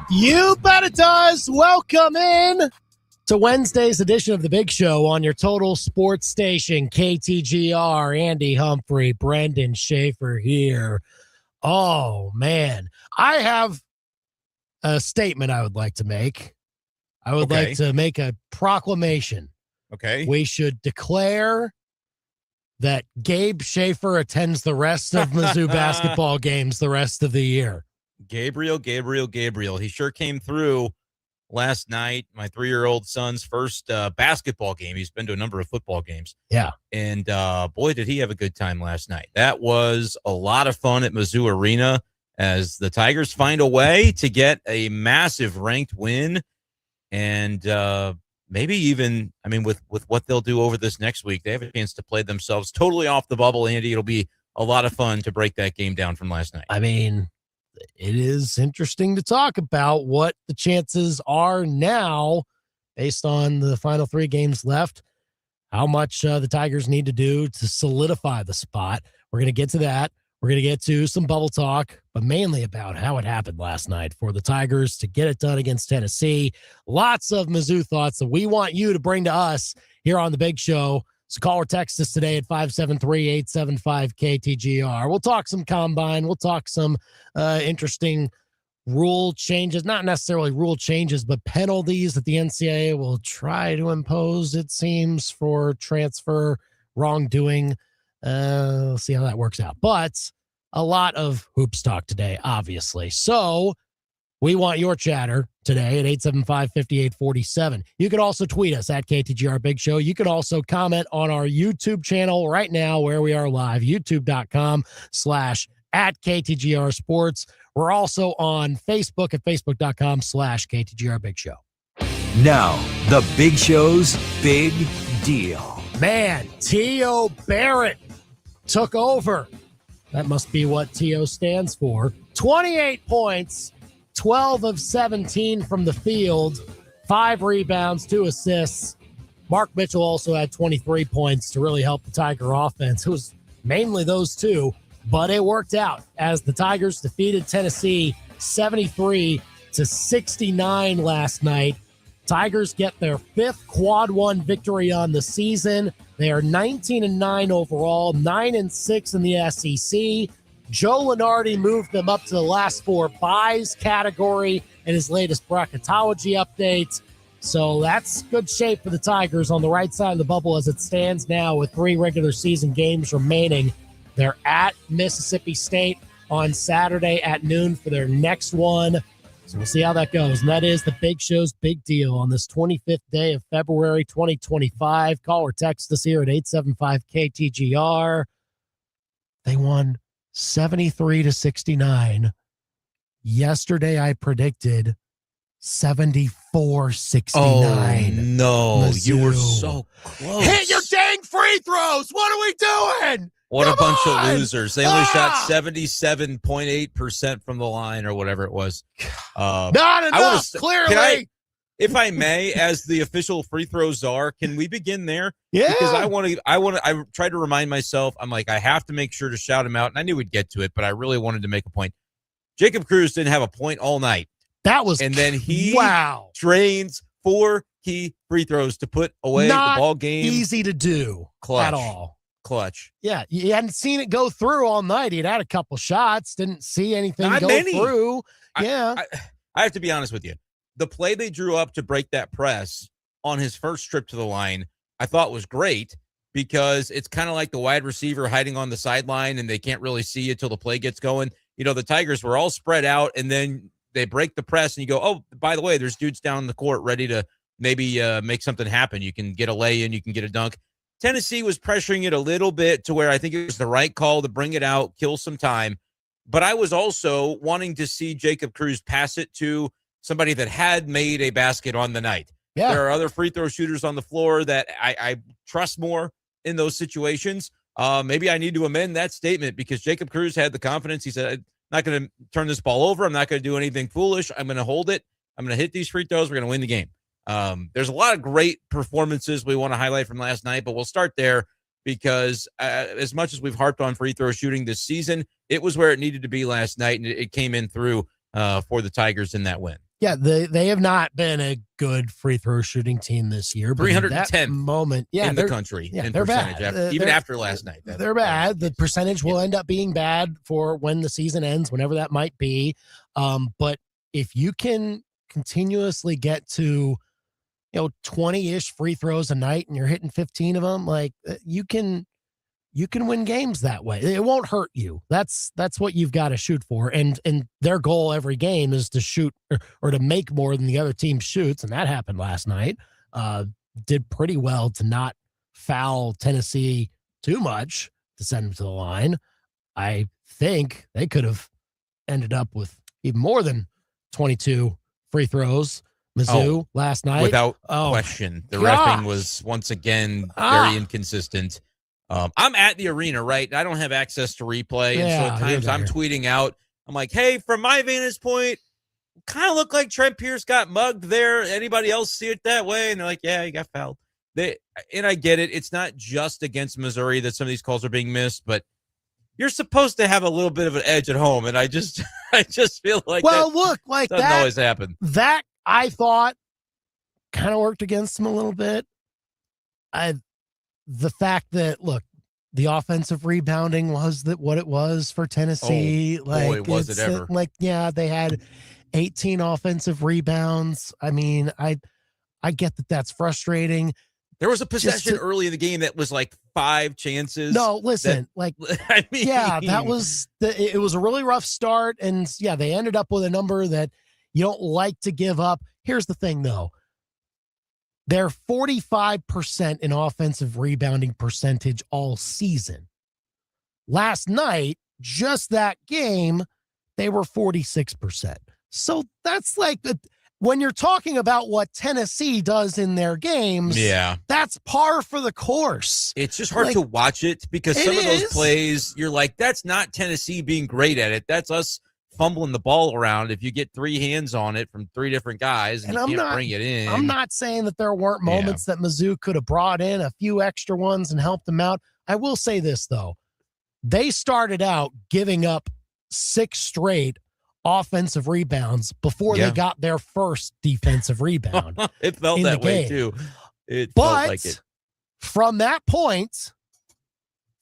You bet it does. Welcome in to Wednesday's edition of The Big Show on your total sports station, KTGR. Andy Humphrey, Brendan Schaefer here. Oh, man. I have a statement I would like to make. I would like to make a proclamation. Okay. We should declare that Gabe Schaefer attends the rest of Mizzou basketball games the rest of the year. Gabriel. He sure came through last night. My 3-year-old son's first basketball game. He's been to a number of football games. Yeah. And boy, did he have a good time last night. That was a lot of fun at Mizzou Arena as the Tigers find a way to get a massive ranked win. And maybe even, I mean, with what they'll do over this next week, they have a chance to play themselves totally off the bubble, Andy. It'll be a lot of fun to break that game down from last night. I mean, it is interesting to talk about what the chances are now based on the final 3 games left, how much the Tigers need to do to solidify the spot. We're going to get to that. We're going to get to some bubble talk, but mainly about how it happened last night for the Tigers to get it done against Tennessee. Lots of Mizzou thoughts that we want you to bring to us here on The Big Show. So call or text us today at 573-875-KTGR. We'll talk some combine. We'll talk some interesting rule changes, not necessarily rule changes, but penalties that the NCAA will try to impose, it seems, for transfer wrongdoing. We'll see how that works out. But a lot of hoops talk today, obviously. So we want your chatter today at 875-5847. You can also tweet us at KTGR Big Show. You can also comment on our YouTube channel right now where we are live, youtube.com/@KTGR Sports. We're also on Facebook at facebook.com/KTGR Big Show. Now, the Big Show's Big Deal. Man, T.O. Barrett took over. That must be what T.O. stands for. 28 points. 12 of 17 from the field, 5 rebounds, 2 assists. Mark Mitchell also had 23 points to really help the Tiger offense. It was mainly those two, but it worked out as the Tigers defeated Tennessee 73-69 last night. Tigers get their 5th quad 1 victory on the season. They are 19-9 overall, 9-6 in the SEC. Joe Lunardi moved them up to the last 4 buys category in his latest bracketology update. So that's good shape for the Tigers on the right side of the bubble as it stands now with 3 regular season games remaining. They're at Mississippi State on Saturday at noon for their next one. So we'll see how that goes. And that is the Big Show's Big Deal on this 25th day of February 2025. Call or text us here at 875-KTGR. They won 73-69. Yesterday, I predicted 74-69. Oh, no. Mizzou. You were so close. Hit your dang free throws. What are we doing? What Come a bunch on. of losers. They only shot 77.8% from the line or whatever it was. Not enough, clearly. If I may, as the official free throw czar, can we begin there? Yeah. Because I tried to remind myself, I'm like, I have to make sure to shout him out. And I knew we'd get to it, but I really wanted to make a point. Jacob Cruz didn't have a point all night. That was, and then he drains 4 key free throws to put away the ball game. Easy to do Clutch. at all. Clutch. Yeah, you hadn't seen it go through all night. He'd had a couple shots, didn't see anything Not go many. through. Yeah. I have to be honest with you. The play they drew up to break that press on his first trip to the line, I thought was great because it's kind of like the wide receiver hiding on the sideline and they can't really see you till the play gets going. You know, the Tigers were all spread out and then they break the press and you go, oh, by the way, there's dudes down in the court ready to maybe make something happen. You can get a lay in, you can get a dunk. Tennessee was pressuring it a little bit to where I think it was the right call to bring it out, kill some time. But I was also wanting to see Jacob Cruz pass it to somebody that had made a basket on the night. Yeah. There are other free throw shooters on the floor that I trust more in those situations. Maybe I need to amend that statement because Jacob Cruz had the confidence. He said, I'm not going to turn this ball over. I'm not going to do anything foolish. I'm going to hold it. I'm going to hit these free throws. We're going to win the game. There's a lot of great performances we want to highlight from last night, but we'll start there because as much as we've harped on free throw shooting this season, it was where it needed to be last night, and it came in through for the Tigers in that win. Yeah, they have not been a good free throw shooting team this year. But 310th moment, in the country in they're percentage, bad. even after last night. They're bad. The percentage will end up being bad for when the season ends, whenever that might be. But if you can continuously get to 20-ish free throws a night and you're hitting 15 of them, like you can win games that way. It won't hurt you. That's what you've got to shoot for. And their goal every game is to shoot or to make more than the other team shoots. And that happened last night. Did pretty well to not foul Tennessee too much to send them to the line. I think they could have ended up with even more than 22 free throws. Mizzou last night. Without question. The reffing was once again very inconsistent. I'm at the arena, right? I don't have access to replay. And so at times I'm tweeting out. I'm like, hey, from my vantage point, kind of look like Trent Pierce got mugged there. Anybody else see it that way? And they're like, yeah, he got fouled. And I get it. It's not just against Missouri that some of these calls are being missed, but you're supposed to have a little bit of an edge at home. And I just feel like that doesn't always happen. That I thought kind of worked against him a little bit. The fact that, look, the offensive rebounding was what it was for Tennessee. Was it ever. They had 18 offensive rebounds. I mean, I get that that's frustrating. There was a possession early in the game that was like 5 chances. No, listen, that was it was a really rough start. And they ended up with a number that you don't like to give up. Here's the thing, though. They're 45% in offensive rebounding percentage all season. Last night, just that game, they were 46%. So that's like when you're talking about what Tennessee does in their games, that's par for the course. It's just hard to watch it because some of those plays, you're like, that's not Tennessee being great at it. That's us fumbling the ball around if you get 3 hands on it from 3 different guys and you can't bring it in. I'm not saying that there weren't moments that Mizzou could have brought in a few extra ones and helped them out. I will say this, though. They started out giving up 6 straight offensive rebounds before they got their first defensive rebound. It felt that way, too. It felt like it. From that point,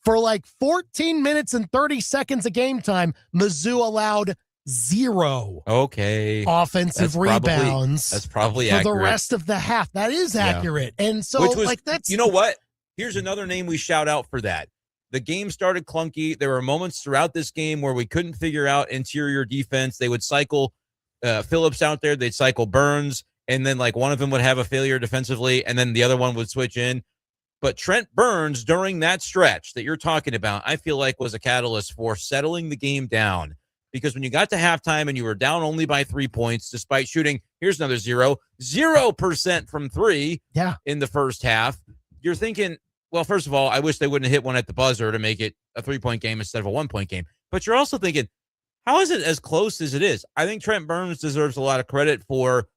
for like 14 minutes and 30 seconds of game time, Mizzou allowed 0 offensive rebounds. That's probably for accurate. The rest of the half. That is accurate. And so, that's... You know what? Here's another name we shout out for that. The game started clunky. There were moments throughout this game where we couldn't figure out interior defense. They would cycle Phillips out there. They'd cycle Burns. And then one of them would have a failure defensively. And then the other one would switch in. But Trent Burns, during that stretch that you're talking about, I feel like was a catalyst for settling the game down. Because when you got to halftime and you were down only by 3 points, despite shooting, here's another 0% from 3 in the first half, you're thinking, well, first of all, I wish they wouldn't have hit one at the buzzer to make it a 3-point game instead of a 1-point game. But you're also thinking, how is it as close as it is? I think Trent Burns deserves a lot of credit for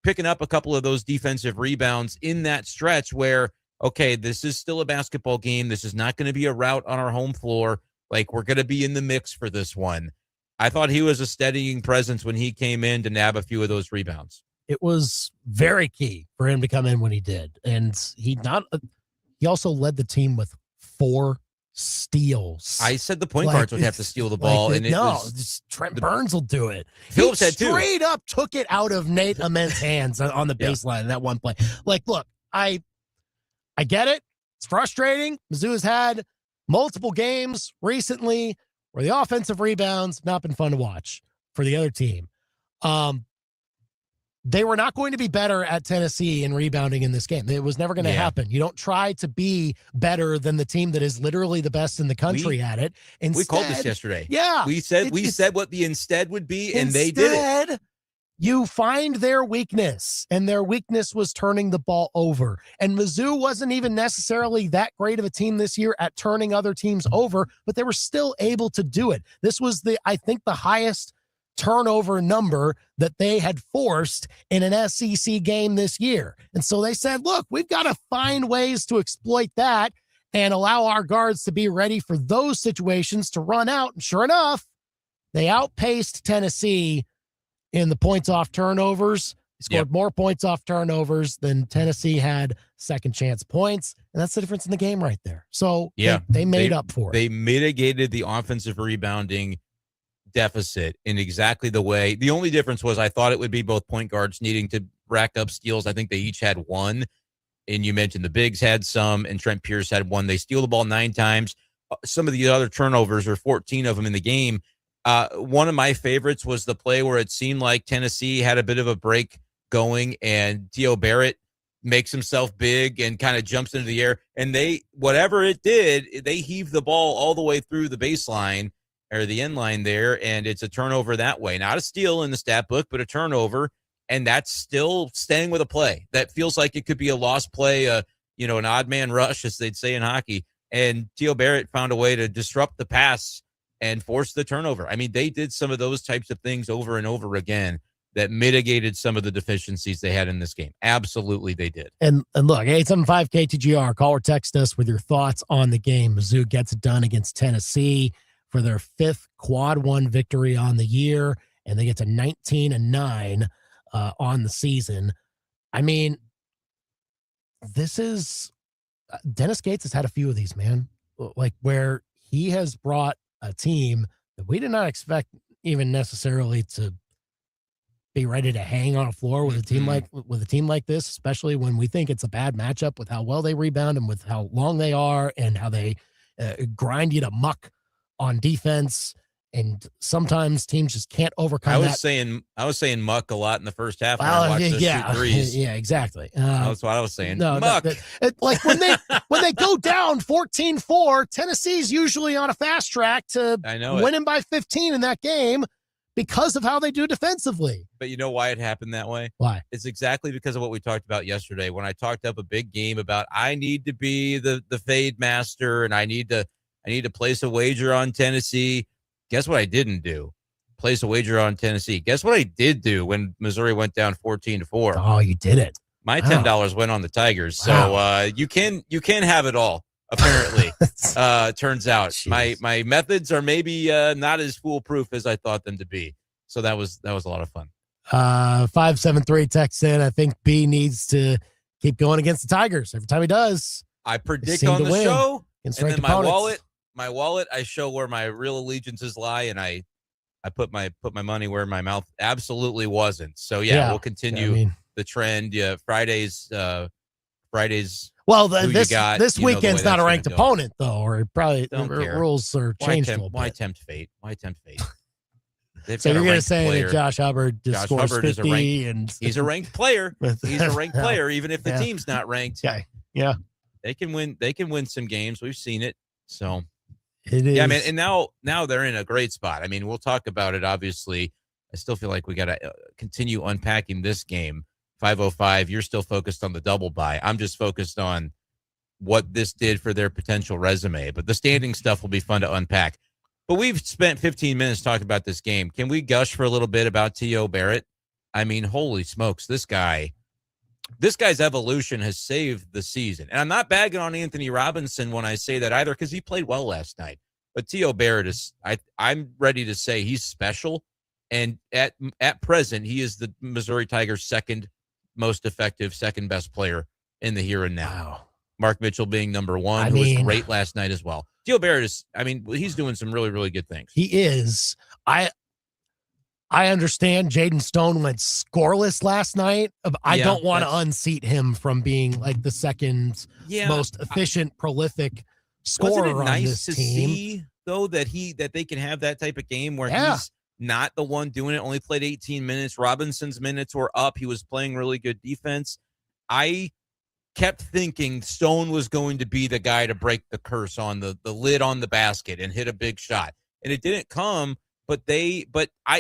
picking up a couple of those defensive rebounds in that stretch where, okay, this is still a basketball game. This is not going to be a rout on our home floor. We're going to be in the mix for this one. I thought he was a steadying presence when he came in to nab a few of those rebounds. It was very key for him to come in when he did. And he also led the team with 4 steals. I said the point guards would have to steal the ball. Trent Burns will do it. Phillips had 2. Straight up took it out of Nate Ament's hands on the baseline in that one play. Look, I get it. It's frustrating. Mizzou has had multiple games recently where the offensive rebounds have not been fun to watch for the other team. They were not going to be better at Tennessee in rebounding in this game. It was never going to happen. You don't try to be better than the team that is literally the best in the country at it. Instead, we called this yesterday. Yeah. We said what the instead would be, and they did it. You find their weakness, and their weakness was turning the ball over. And Mizzou wasn't even necessarily that great of a team this year at turning other teams over, but they were still able to do it. This was I think the highest turnover number that they had forced in an SEC game this year. And so they said, look, we've got to find ways to exploit that and allow our guards to be ready for those situations to run out. And sure enough, they outpaced Tennessee in the points off turnovers. He scored Yep. more points off turnovers than Tennessee had second chance points. And that's the difference in the game right there. So Yeah, they made up for it. They mitigated the offensive rebounding deficit in exactly the way. The only difference was I thought it would be both point guards needing to rack up steals. I think they each had one. And you mentioned the bigs had some, and Trent Pierce had one. They steal the ball 9 times. Some of the other turnovers, or 14 of them in the game. One of my favorites was the play where it seemed like Tennessee had a bit of a break going, and T.O. Barrett makes himself big and kind of jumps into the air. And whatever it did, they heaved the ball all the way through the baseline or the end line there, and it's a turnover that way. Not a steal in the stat book, but a turnover, and that's still staying with a play. That feels like it could be a lost play, an odd man rush, as they'd say in hockey. And T.O. Barrett found a way to disrupt the pass and force the turnover. I mean, they did some of those types of things over and over again that mitigated some of the deficiencies they had in this game. Absolutely, they did. And look, 875-KTGR, call or text us with your thoughts on the game. Mizzou gets it done against Tennessee for their 5th quad 1 victory on the year, and they get to 19-9 on the season. I mean, this is Dennis Gates has had a few of these, man, like where he has brought a team that we did not expect even necessarily to be ready to hang on a floor with a team like this, especially when we think it's a bad matchup with how well they rebound and with how long they are and how they grind you to muck on defense. And sometimes teams just can't overcome I was saying muck a lot in the first half. When I watched those shoot threes. Yeah, exactly. That's what I was saying. No, muck. Like when they go down 14-4, Tennessee's usually on a fast track to winning by 15 in that game because of how they do defensively. But you know why it happened that way? Why? It's exactly because of what we talked about yesterday when I talked up a big game about I need to be the fade master and I need to place a wager on Tennessee. Guess what I didn't do? Place a wager on Tennessee. Guess what I did do when Missouri went down 14-4? Oh, you did it. My $10 went on the Tigers. Wow. So you can have it all, apparently. Turns out. Jeez. My methods are maybe not as foolproof as I thought them to be. So that was a lot of fun. 573 texts in. I think B needs to keep going against the Tigers. Every time he does, I predict on the show, and then opponents. my wallet, I show where my real allegiances lie, and I put my money where my mouth absolutely wasn't. So we'll continue the trend. Yeah, Fridays. Well, this weekend's not a ranked opponent though, or probably rules are changed. Why tempt fate? So you're going to say that Josh Hubbard just scores 50 and he's a ranked player. He's a ranked player, even if the team's not ranked. Yeah. They can win some games. We've seen it. So it is. Yeah, man. And now they're in a great spot. I mean, we'll talk about it. Obviously, I still feel like we got to continue unpacking this game. 505. You're still focused on the double bye. I'm just focused on what this did for their potential resume. But the standing stuff will be fun to unpack. But we've spent 15 minutes talking about this game. Can we gush for a little bit about T.O. Barrett? I mean, holy smokes, this guy's evolution has saved the season. And I'm not bagging on Anthony Robinson when I say that either, because he played well last night. But T.O. Barrett is, I'm ready to say he's special. And at present, he is the Missouri Tigers' second most effective, second best player in the here and now. Wow. Mark Mitchell being number one, who was great last night as well. T.O. Barrett is, he's doing some really, really good things. He is. I understand Jaden Stone went scoreless last night. I don't want to unseat him from being like the second most efficient, prolific scorer on this team. See, though, that they can have that type of game where he's not the one doing it, only played 18 minutes. Robinson's minutes were up. He was playing really good defense. I kept thinking Stone was going to be the guy to break the curse on the lid on the basket and hit a big shot. And it didn't come, but I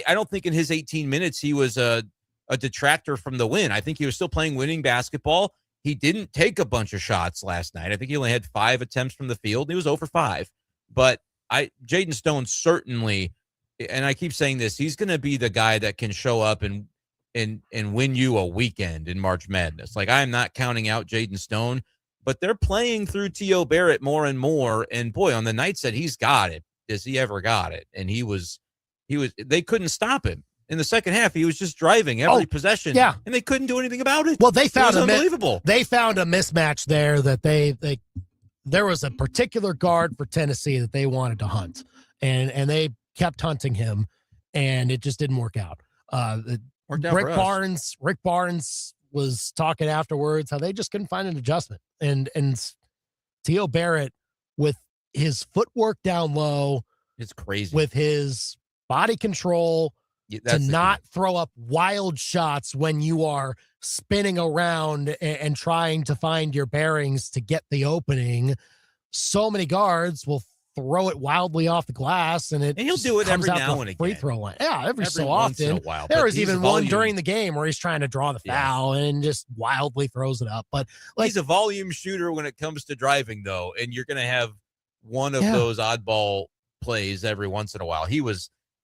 don't think in his 18 minutes he was a detractor from the win. I think he was still playing winning basketball. He didn't take a bunch of shots last night. I think he only had 5 attempts from the field. He was 0 for 5. But Jaden Stone certainly, and I keep saying this, he's going to be the guy that can show up and win you a weekend in March Madness. Like, I'm not counting out Jaden Stone, but they're playing through T.O. Barrett more and more. And boy, on the nights that he's got it, has he ever got it? And they couldn't stop him. in the second half, he was just driving every possession. Yeah. And they couldn't do anything about it. Well, they found unbelievable. They found a mismatch there that there was a particular guard for Tennessee that they wanted to hunt, and they kept hunting him, and it just didn't work out. Rick Barnes was talking afterwards how they just couldn't find an adjustment, and Theo Barrett with his footwork down low, it's crazy with his body control to not throw up wild shots when you are spinning around and trying to find your bearings to get the opening. So many guards will throw it wildly off the glass, and he'll do it every now and again. Free throw line. Yeah, every so once often. in a while, there was even one during the game where he's trying to draw the foul and just wildly throws it up. But he's a volume shooter when it comes to driving, though, and you're going to have one of those oddball plays every once in a while.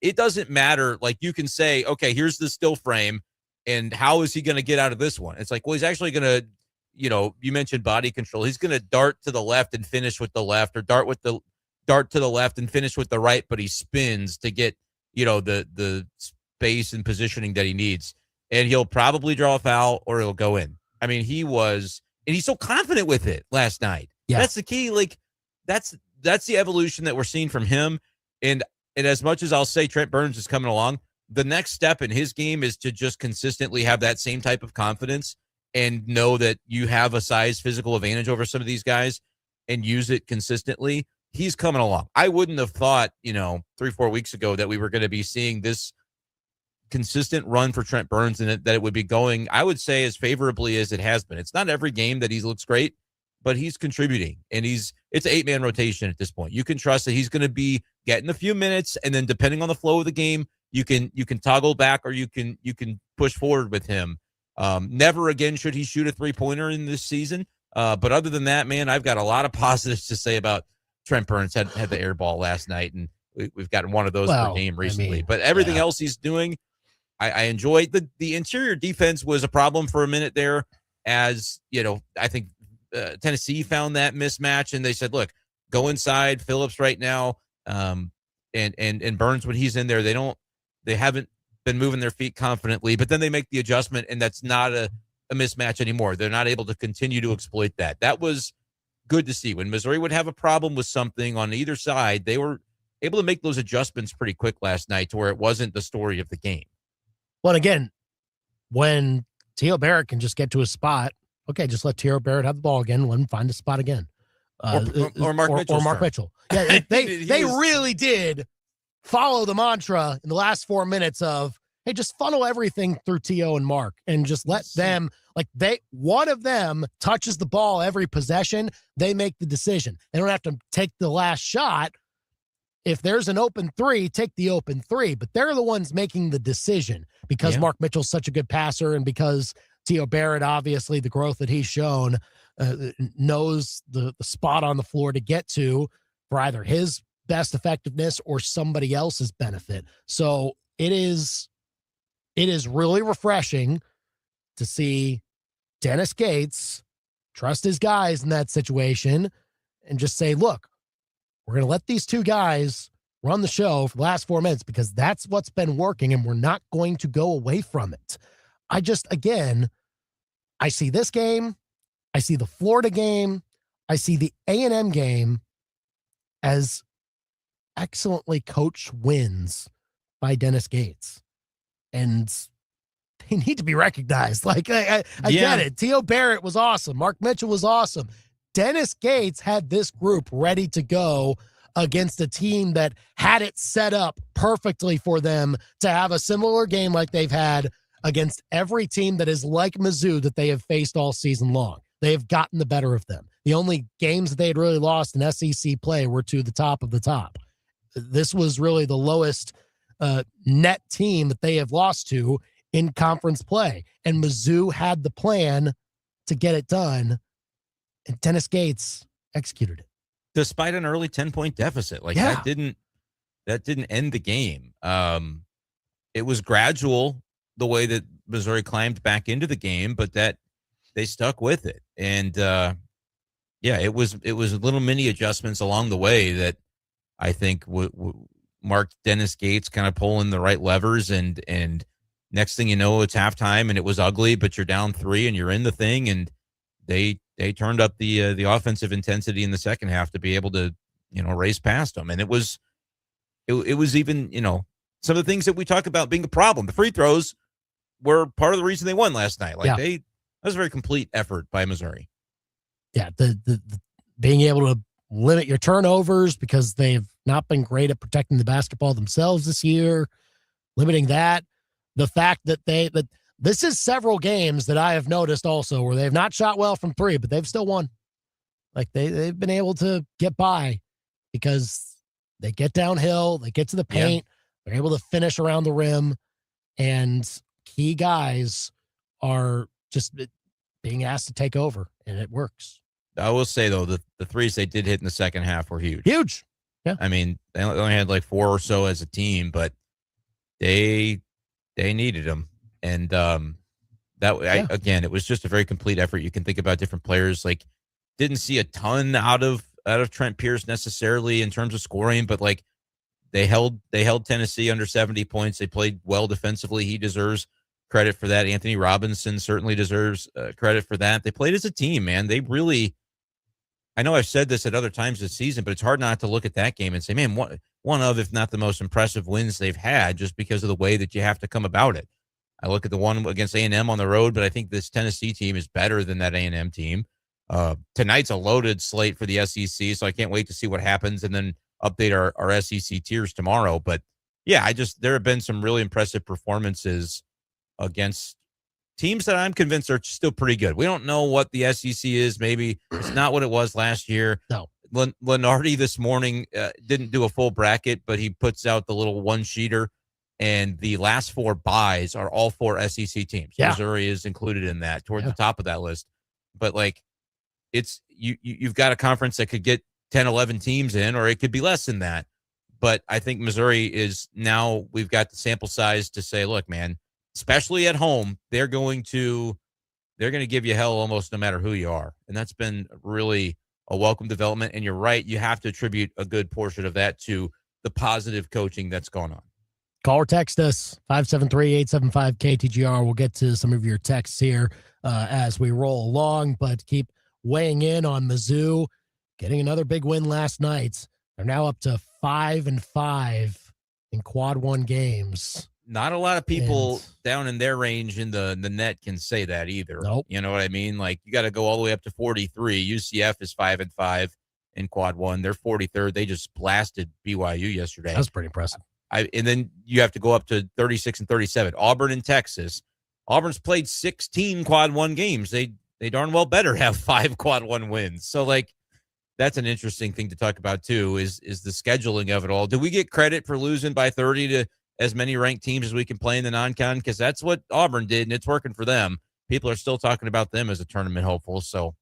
It doesn't matter. Like, you can say, okay, here's the still frame, and how is he going to get out of this one? It's like, well, he's actually going to, you mentioned body control. He's going to dart to the left and finish with the left, or dart to the left and finish with the right, but he spins to get, the space and positioning that he needs. And he'll probably draw a foul or he'll go in. I mean, and he's so confident with it last night. Yeah. That's the key. Like, that's the evolution that we're seeing from him. And as much as I'll say Trent Burns is coming along, the next step in his game is to just consistently have that same type of confidence and know that you have a size physical advantage over some of these guys and use it consistently. He's coming along. I wouldn't have thought, 3-4 weeks ago that we were going to be seeing this consistent run for Trent Burns and that it would be going, I would say, as favorably as it has been. It's not every game that he looks great, but he's contributing, and it's an 8-man rotation at this point. You can trust that he's going to be getting a few minutes, and then depending on the flow of the game, you can toggle back or you can push forward with him. Never again should he shoot a 3-pointer in this season. But other than that, man, I've got a lot of positives to say about Trent Burns. Had the air ball last night, and we've gotten one of those per game recently. But everything else he's doing, I enjoy. The interior defense was a problem for a minute there, as I think Tennessee found that mismatch, and they said, look, go inside Phillips right now, and Burns when he's in there, they haven't been moving their feet confidently, but then they make the adjustment, and that's not a mismatch anymore. They're not able to continue to exploit that. That was good to see. When Missouri would have a problem with something on either side, they were able to make those adjustments pretty quick last night to where it wasn't the story of the game. Well, again, when Theo Barrett can just get to a spot, okay, just let Theo Barrett have the ball again, let him find a spot again. Or Mark Mitchell. Or Mark Mitchell. Yeah, they really did follow the mantra in the last 4 minutes of, hey, just funnel everything through T.O. and Mark and just let them, one of them touches the ball every possession, they make the decision. They don't have to take the last shot. If there's an open three, take the open three, but they're the ones making the decision because Mark Mitchell's such a good passer and because Theo Barrett, obviously the growth that he's shown, knows the spot on the floor to get to for either his best effectiveness or somebody else's benefit. So it is really refreshing to see Dennis Gates trust his guys in that situation and just say, look, we're going to let these two guys run the show for the last 4 minutes because that's what's been working and we're not going to go away from it. I see this game, I see the Florida game, I see the A&M game as excellently coached wins by Dennis Gates. And they need to be recognized. I get it. Theo Barrett was awesome. Mark Mitchell was awesome. Dennis Gates had this group ready to go against a team that had it set up perfectly for them to have a similar game like they've had against every team that is like Mizzou that they have faced all season long. They have gotten the better of them. The only games that they had really lost in SEC play were to the top of the top. This was really the lowest net team that they have lost to in conference play. And Mizzou had the plan to get it done, and Dennis Gates executed it. Despite an early 10-point deficit. That didn't end the game. It was gradual the way that Missouri climbed back into the game, but that they stuck with it. And it was little mini adjustments along the way that I think marked Dennis Gates kind of pulling the right levers, and next thing you know, it's halftime and it was ugly, but you're down 3 and you're in the thing, and they turned up the offensive intensity in the second half to be able to, race past them. And it was even, some of the things that we talk about being a problem. The free throws were part of the reason they won last night. That was a very complete effort by Missouri. Yeah, the being able to limit your turnovers because they've not been great at protecting the basketball themselves this year, limiting that. The fact that this is several games that I have noticed also where they've not shot well from 3, but they've still won. Like they've been able to get by because they get downhill, they get to the paint, they're able to finish around the rim, and key guys are just being asked to take over, and it works. I will say, though, the threes they did hit in the second half were huge. Huge. Yeah. I mean, they only had like 4 or so as a team, but they needed them. And again, it was just a very complete effort. You can think about different players. Like, didn't see a ton out of Trent Pierce necessarily in terms of scoring, but like they held Tennessee under 70 points. They played well defensively. He deserves credit for that. Anthony Robinson certainly deserves credit for that. They played as a team, man. They really, I know I've said this at other times this season, but it's hard not to look at that game and say, man, one of, if not the most impressive wins they've had, just because of the way that you have to come about it. I look at the one against A&M on the road, but I think this Tennessee team is better than that A&M team. Tonight's a loaded slate for the SEC, so I can't wait to see what happens and then update our SEC tiers tomorrow. But yeah, there have been some really impressive performances against teams that I'm convinced are still pretty good. We don't know what the SEC is. Maybe it's not what it was last year. No. Lenardi this morning didn't do a full bracket, but he puts out the little one-sheeter, and the last 4 buys are all 4 SEC teams. Yeah. Missouri is included in that, toward the top of that list. But, like, it's you've got a conference that could get 10, 11 teams in, or it could be less than that. But I think Missouri is now, we've got the sample size to say, look, man, especially at home, they're going to give you hell almost no matter who you are. And that's been really a welcome development. And you're right, you have to attribute a good portion of that to the positive coaching that's gone on. Call or text us, 573-875-KTGR. We'll get to some of your texts here as we roll along, but keep weighing in on Mizzou getting another big win last night. They're now up to 5-5 in quad 1 games. Not a lot of people down in their range in the net can say that either. Nope. You know what I mean? Like, you got to go all the way up to 43. UCF is 5-5 in quad 1. They're 43rd. They just blasted BYU yesterday. That's pretty impressive. And then you have to go up to 36 and 37. Auburn and Texas. Auburn's played 16 quad 1 games. They darn well better have 5 quad 1 wins. So, like, that's an interesting thing to talk about too, is the scheduling of it all. Do we get credit for losing by 30 to as many ranked teams as we can play in the non-con? Because that's what Auburn did, and it's working for them. People are still talking about them as a tournament hopeful. So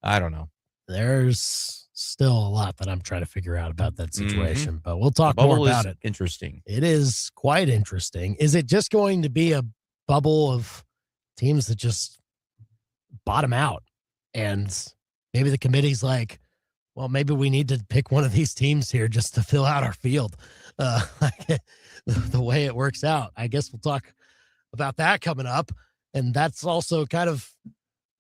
I don't know. There's still a lot that I'm trying to figure out about that situation, but we'll talk more about it. Interesting. It is quite interesting. Is it just going to be a bubble of teams that just bottom out? And maybe the committee's like, well, maybe we need to pick one of these teams here just to fill out our field. The way it works out. I guess we'll talk about that coming up. And that's also kind of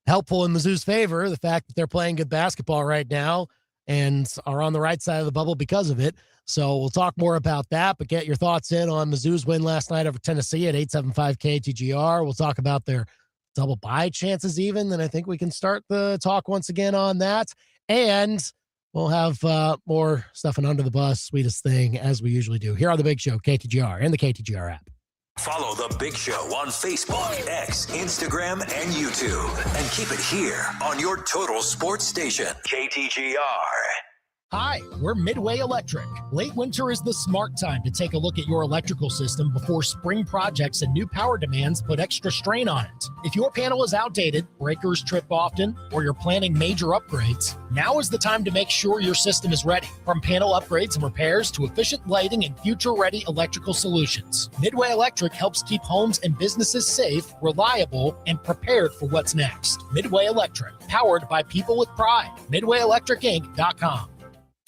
helpful in Mizzou's favor, the fact that they're playing good basketball right now and are on the right side of the bubble because of it. So we'll talk more about that, but get your thoughts in on Mizzou's win last night over Tennessee at 875-KTGR. We'll talk about their double bye chances even. Then I think we can start the talk once again on that. And we'll have more stuff in Under the Bus, sweetest thing, as we usually do here on The Big Show, KTGR, and the KTGR app. Follow The Big Show on Facebook, X, Instagram, and YouTube. And keep it here on your total sports station, KTGR. Hi, we're Midway Electric. Late winter is the smart time to take a look at your electrical system before spring projects and new power demands put extra strain on it. If your panel is outdated, breakers trip often, or you're planning major upgrades, now is the time to make sure your system is ready. From panel upgrades and repairs to efficient lighting and future-ready electrical solutions, Midway Electric helps keep homes and businesses safe, reliable, and prepared for what's next. Midway Electric, powered by people with pride. MidwayElectricInc.com.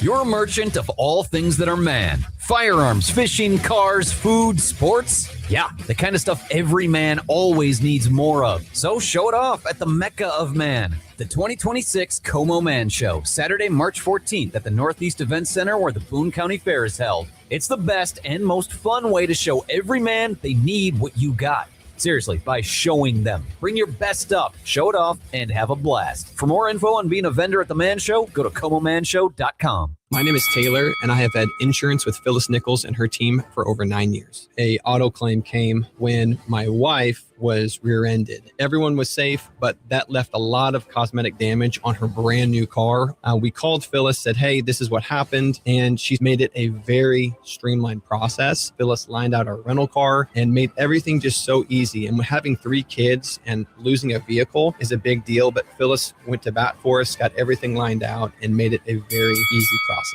You're a merchant of all things that are man. Firearms, fishing, cars, food, sports. Yeah, the kind of stuff every man always needs more of. So show it off at the Mecca of Man. The 2026 Como Man Show, Saturday, March 14th at the Northeast Event Center where the Boone County Fair is held. It's the best and most fun way to show every man they need what you got. Seriously, by showing them. Bring your best stuff, show it off, and have a blast. For more info on being a vendor at the Man Show, go to ComoManShow.com. My name is Taylor, and I have had insurance with Phyllis Nichols and her team for over 9 years. A auto claim came when my wife was rear-ended. Everyone was safe, but that left a lot of cosmetic damage on her brand new car. We called Phyllis, said, hey, this is what happened, and she's made it a very streamlined process. Phyllis lined out our rental car and made everything just so easy. And having 3 kids and losing a vehicle is a big deal, but Phyllis went to bat for us, got everything lined out, and made it a very easy process.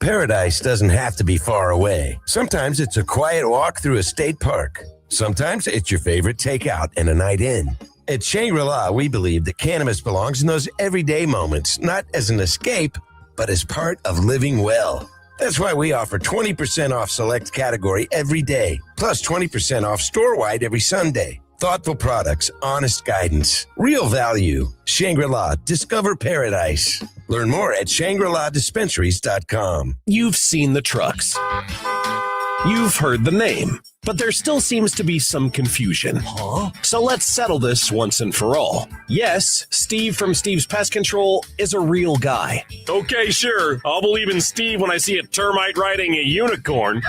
Paradise doesn't have to be far away. Sometimes it's a quiet walk through a state park. Sometimes it's your favorite takeout and a night in. At Shangri-La, we believe that cannabis belongs in those everyday moments, not as an escape, but as part of living well. That's why we offer 20% off select category every day, plus 20% off store-wide every Sunday. Thoughtful products, honest guidance, real value. Shangri-La, discover paradise. Learn more at ShangriLaDispensaries.com. You've seen the trucks. You've heard the name, but there still seems to be some confusion. So let's settle this once and for all. Yes, Steve from Steve's Pest Control is a real guy. Okay, sure. I'll believe in Steve when I see a termite riding a unicorn.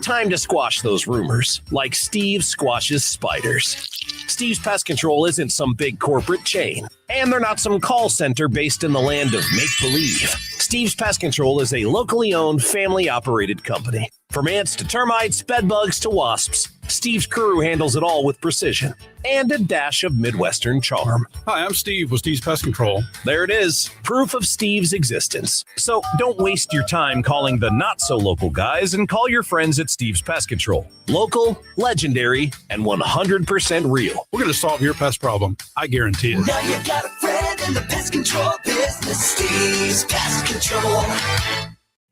Time to squash those rumors, like Steve squashes spiders. Steve's Pest Control isn't some big corporate chain, and they're not some call center based in the land of make-believe. Steve's Pest Control is a locally owned, family-operated company. From ants to termites, bedbugs to wasps, Steve's crew handles it all with precision and a dash of Midwestern charm. Hi, I'm Steve with Steve's Pest Control. There it is, proof of Steve's existence. So don't waste your time calling the not-so-local guys and call your friends at Steve's Pest Control. Local, legendary, and 100% real. We're going to solve your pest problem. I guarantee it. Now you got a friend in the pest control business. Steve's Pest Control.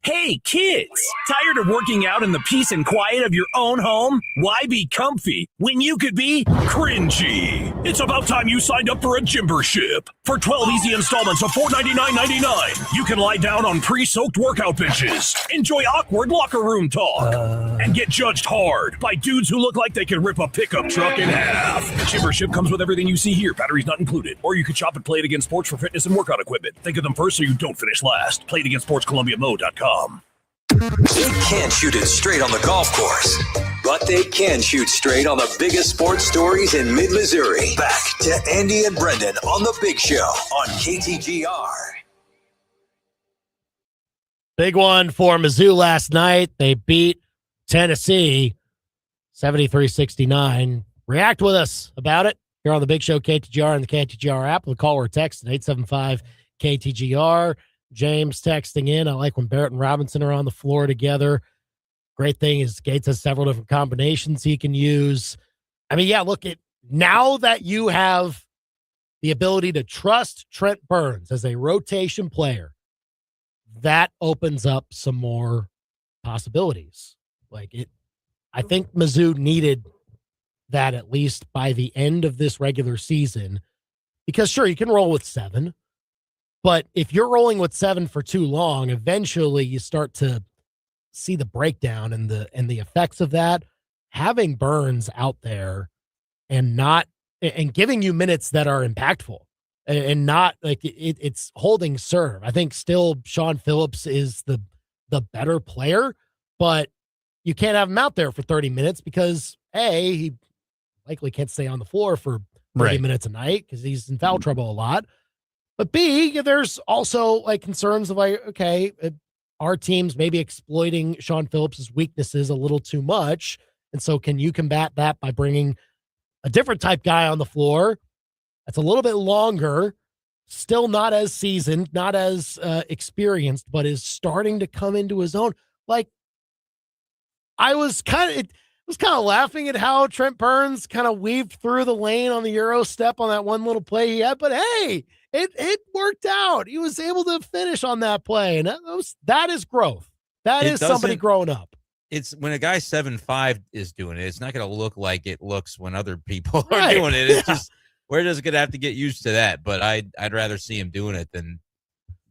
Hey, kids! Tired of working out in the peace and quiet of your own home? Why be comfy when you could be cringy? It's about time you signed up for a gymbership. For 12 easy installments of $499.99, you can lie down on pre-soaked workout benches, enjoy awkward locker room talk, and get judged hard by dudes who look like they can rip a pickup truck in half. Gymbership comes with everything you see here, batteries not included. Or you could shop at Play It Again Sports for fitness and workout equipment. Think of them first so you don't finish last. PlayItAgainSportsColumbiaMo.com. They can't shoot it straight on the golf course, but they can shoot straight on the biggest sports stories in mid-Missouri. Back to Andy and Brendan on The Big Show on KTGR. Big one for Mizzou last night. They beat Tennessee 73-69. React with us about it here on The Big Show, KTGR, and the KTGR app. We'll call or text at 875-KTGR. James texting in. I like when Barrett and Robinson are on the floor together. Great thing is Gates has several different combinations he can use. I mean, yeah, look, now that you have the ability to trust Trent Burns as a rotation player, that opens up some more possibilities. I think Mizzou needed that at least by the end of this regular season, because sure, you can roll with 7. But if you're rolling with 7 for too long, eventually you start to see the breakdown and the effects of that. Having Burns out there and giving you minutes that are impactful and not like it's holding serve. I think still Sean Phillips is the better player, but you can't have him out there for 30 minutes because A, he likely can't stay on the floor for 30 minutes a night because he's in foul trouble a lot. But B, there's also concerns of okay, our team's maybe exploiting Sean Phillips's weaknesses a little too much. And so can you combat that by bringing a different type guy on the floor that's a little bit longer, still not as seasoned, not as experienced, but is starting to come into his own? I was kind of laughing at how Trent Burns kind of weaved through the lane on the Euro step on that one little play he had, but hey, it worked out. He was able to finish on that play, and that is growth. That is somebody growing up. It's when a guy 7'5" is doing it, it's not going to look like it looks when other people are doing it. It's just we're just going to have to get used to that. But I'd rather see him doing it than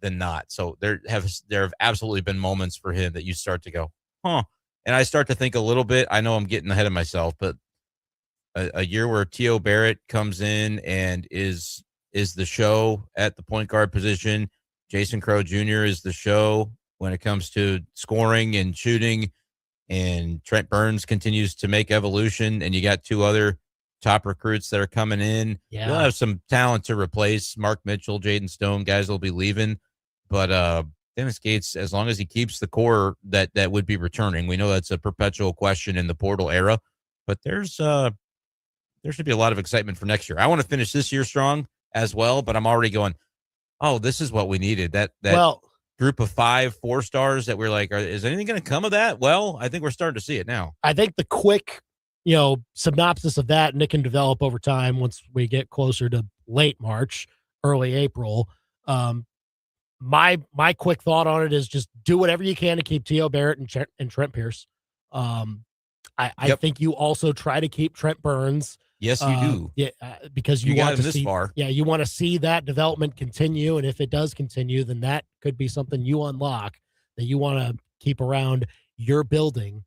not. So there have absolutely been moments for him that you start to go, huh? And I start to think a little bit. I know I'm getting ahead of myself, but a year where T.O. Barrett comes in and is the show at the point guard position. Jason Crow Jr. is the show when it comes to scoring and shooting. And Trent Burns continues to make evolution. And you got two other top recruits that are coming in. Yeah. You'll have some talent to replace Mark Mitchell, Jaden Stone, guys will be leaving. But Dennis Gates, as long as he keeps the core that would be returning, we know that's a perpetual question in the portal era. But there should be a lot of excitement for next year. I want to finish this year strong as well, but I'm already going, oh, this is what we needed. That group of 5 4-stars that we're like, is anything going to come of that? Well, I think we're starting to see it now. I think the quick, synopsis of that, and it can develop over time once we get closer to late March, early April. My quick thought on it is just do whatever you can to keep T.O. Barrett and Trent Pierce. I think you also try to keep Trent Burns. Yes, you do. Yeah, because you got want him to this far. Yeah, you want to see that development continue, and if it does continue, then that could be something you unlock that you want to keep around your building.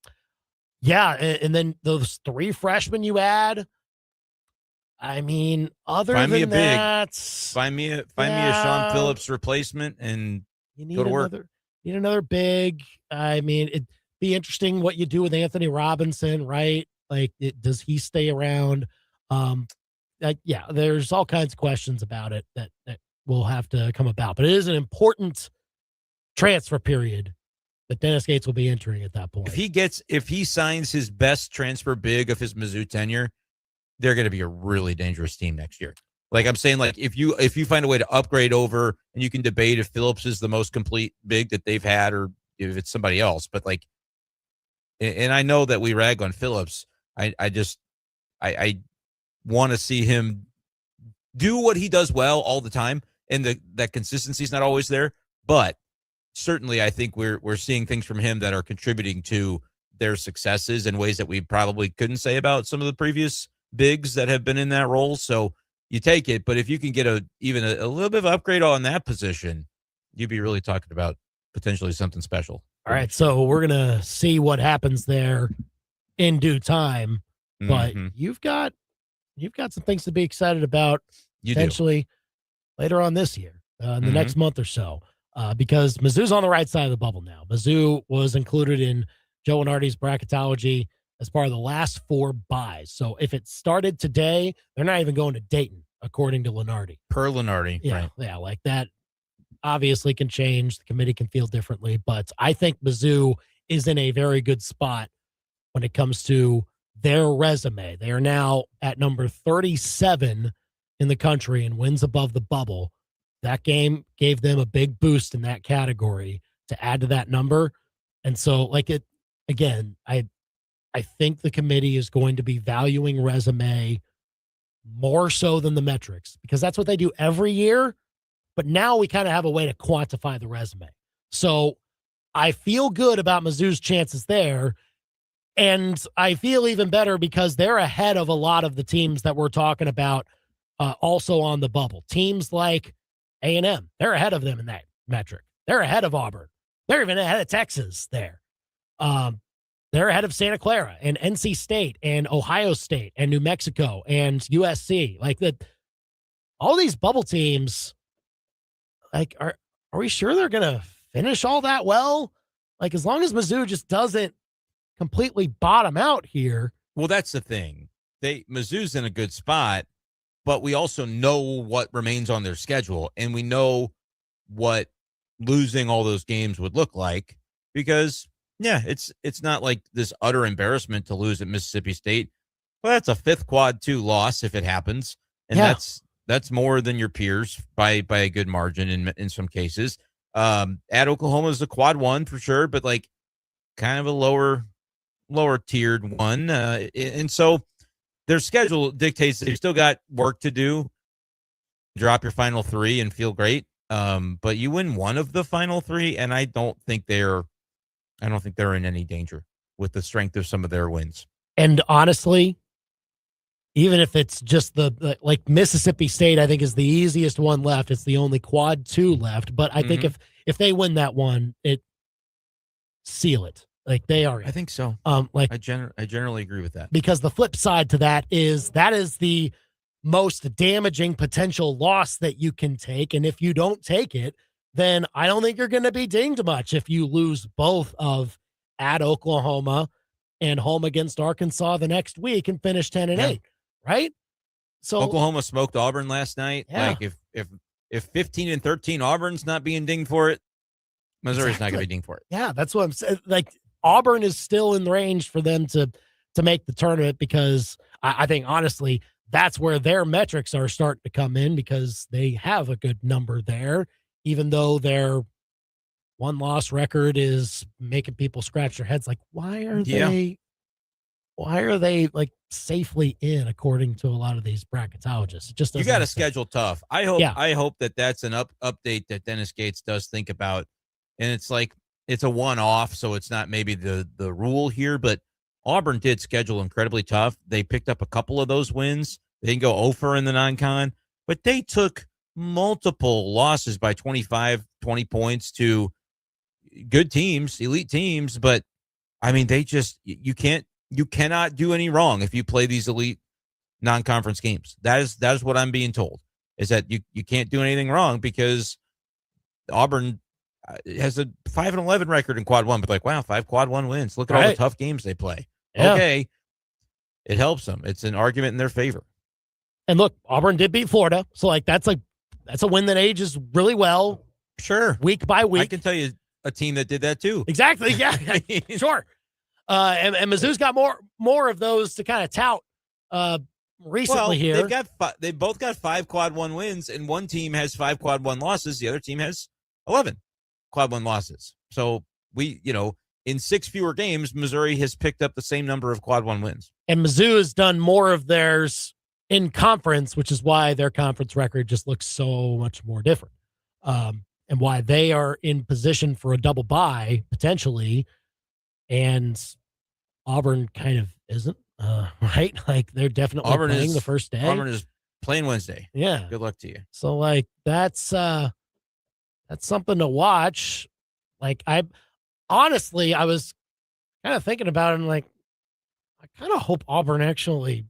Yeah, and then those 3 freshmen you add. I mean, other find than me a that, find me a Sean Phillips replacement, and you need go to work. Need another big. I mean, it'd be interesting what you do with Anthony Robinson, right? Like, does he stay around? There's all kinds of questions about it that will have to come about. But it is an important transfer period that Dennis Gates will be entering at that point. If he signs his best transfer big of his Mizzou tenure, they're going to be a really dangerous team next year. Like I'm saying, like if you find a way to upgrade over, and you can debate if Phillips is the most complete big that they've had or if it's somebody else, but like, and I know that we rag on Phillips. I want to see him do what he does well all the time, and that consistency is not always there. But certainly, I think we're seeing things from him that are contributing to their successes in ways that we probably couldn't say about some of the previous bigs that have been in that role. So you take it, but if you can get even a little bit of upgrade on that position, you'd be really talking about potentially something special. All right, so we're gonna see what happens there in due time, but you've got some things to be excited about potentially later on this year, in the next month or so, because Mizzou's on the right side of the bubble now. Mizzou was included in Joe Lunardi's bracketology as part of the last 4 buys. So if it started today, they're not even going to Dayton, according to Lunardi. Per Lunardi, yeah, right? Yeah, like that obviously can change. The committee can feel differently, but I think Mizzou is in a very good spot when it comes to their resume. They are now at number 37 in the country in wins above the bubble. That game gave them a big boost in that category to add to that number. And so, again, I think the committee is going to be valuing resume more so than the metrics, because that's what they do every year. But now we kind of have a way to quantify the resume. So I feel good about Mizzou's chances there. And I feel even better because they're ahead of a lot of the teams that we're talking about also on the bubble. Teams like A&M, they're ahead of them in that metric. They're ahead of Auburn. They're even ahead of Texas there. They're ahead of Santa Clara and NC State and Ohio State and New Mexico and USC. All these bubble teams, are we sure they're going to finish all that well? As long as Mizzou just doesn't completely bottom out here. Well, that's the thing. Mizzou's in a good spot, but we also know what remains on their schedule, and we know what losing all those games would look like, because it's not like this utter embarrassment to lose at Mississippi State. Well, that's a 5th quad 2 loss if it happens, and that's more than your peers by a good margin in some cases. At Oklahoma is a quad 1 for sure, but kind of a lower tiered one, and so their schedule dictates they've still got work to do. drop your final 3 and feel great. But you win one of the final 3, and I don't think they're in any danger with the strength of some of their wins. And honestly, even if it's just like Mississippi State, I think is the easiest one left. It's the only quad 2 left. But I think if they win that one, it seal it. Like they are. I think so. Like I generally agree with that. Because the flip side to that is the most damaging potential loss that you can take. And if you don't take it, then I don't think you're going to be dinged much if you lose both of at Oklahoma and home against Arkansas the next week and finish 10-8, right? So Oklahoma smoked Auburn last night. Yeah. Like if 15-13 Auburn's not being dinged for it, Missouri's not going to be dinged for it. Yeah, that's what I'm saying. Like Auburn is still in the range for them to make the tournament because I think honestly that's where their metrics are starting to come in because they have a good number there, even though their one-loss record is making people scratch their heads. Like, why are they like safely in according to a lot of these bracketologists? It just doesn't. You got to schedule tough. I hope that's an update that Dennis Gates does think about. And it's like, it's a one-off, so it's not maybe the rule here, but Auburn did schedule incredibly tough. They picked up a couple of those wins. They didn't go 0 in the non-con, but they took multiple losses by 25, 20 points to good teams, elite teams. But I mean, you cannot do any wrong if you play these elite non-conference games. That is what I'm being told, is that you can't do anything wrong because Auburn has a 5-11 record in quad 1, but like, wow, 5 quad 1 wins. Look at all the tough games they play. Yeah. Okay. It helps them. It's an argument in their favor. And look, Auburn did beat Florida. So like, that's a win that ages really well. Sure. Week by week. I can tell you a team that did that too. Exactly. Yeah. Sure. And Mizzou's got more of those to kind of tout recently here. They've both got 5 quad 1 wins, and one team has 5 quad 1 losses. The other team has 11 quad 1 losses. So in 6 fewer games, Missouri has picked up the same number of quad 1 wins. And Mizzou has done more of theirs in conference, which is why their conference record just looks so much more different. And why they are in position for a double bye potentially. And Auburn kind of isn't, right? Like they're definitely playing the first day. Auburn is playing Wednesday. Yeah. Good luck to you. So like, that's something to watch. Like I was kind of thinking about it and like, I kind of hope Auburn actually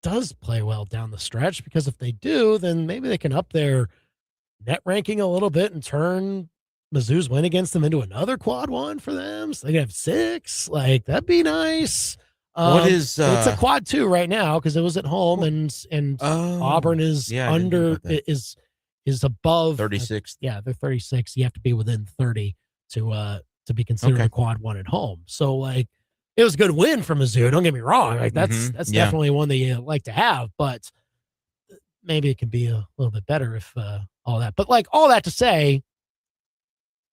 does play well down the stretch, because if they do, then maybe they can up their net ranking a little bit and turn Mizzou's win against them into another quad 1 for them. So they can have 6. Like that'd be nice. It's a quad 2 right now because it was at home and Auburn is is above 36. They're 36. You have to be within 30 to be considered a quad 1 at home. So like it was a good win for Mizzou. Don't get me wrong. Like that's definitely one that you like to have, but maybe it can be a little bit better if all that. But like all that to say,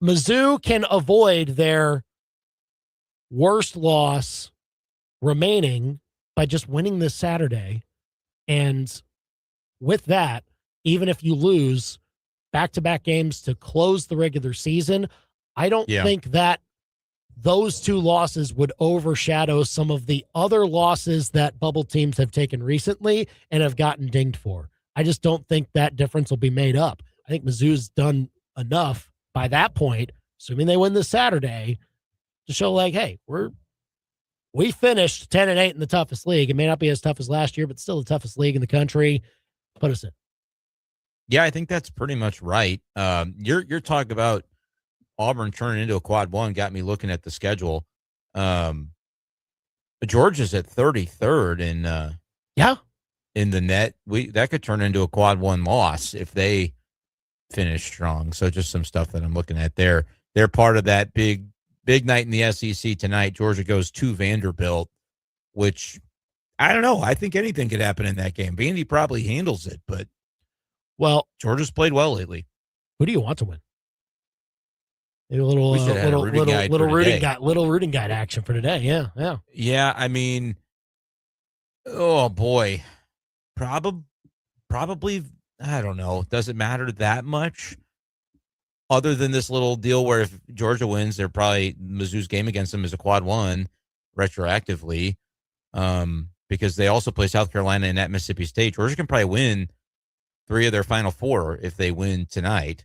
Mizzou can avoid their worst loss remaining by just winning this Saturday. And with that, even if you lose back-to-back games to close the regular season, I don't think that those 2 losses would overshadow some of the other losses that bubble teams have taken recently and have gotten dinged for. I just don't think that difference will be made up. I think Mizzou's done enough by that point, assuming they win this Saturday, to show like, hey, we finished 10-8 in the toughest league. It may not be as tough as last year, but still the toughest league in the country. Put us in. Yeah, I think that's pretty much right. You're talking about Auburn turning into a quad 1 got me looking at the schedule. Georgia's at 33rd in the net. That could turn into a quad 1 loss if they finish strong. So just some stuff that I'm looking at there. They're part of that big night in the SEC tonight. Georgia goes to Vanderbilt, which I don't know. I think anything could happen in that game. Vandy probably handles it, but Georgia's played well lately. Who do you want to win? Maybe a little rooting guide action for today. Yeah. Yeah. I mean, oh boy, probably I don't know. Does it matter that much? Other than this little deal where if Georgia wins, they're probably Mizzou's game against them is a quad one retroactively, because they also play South Carolina and at Mississippi State. Georgia can probably win 3 of their final 4 if they win tonight.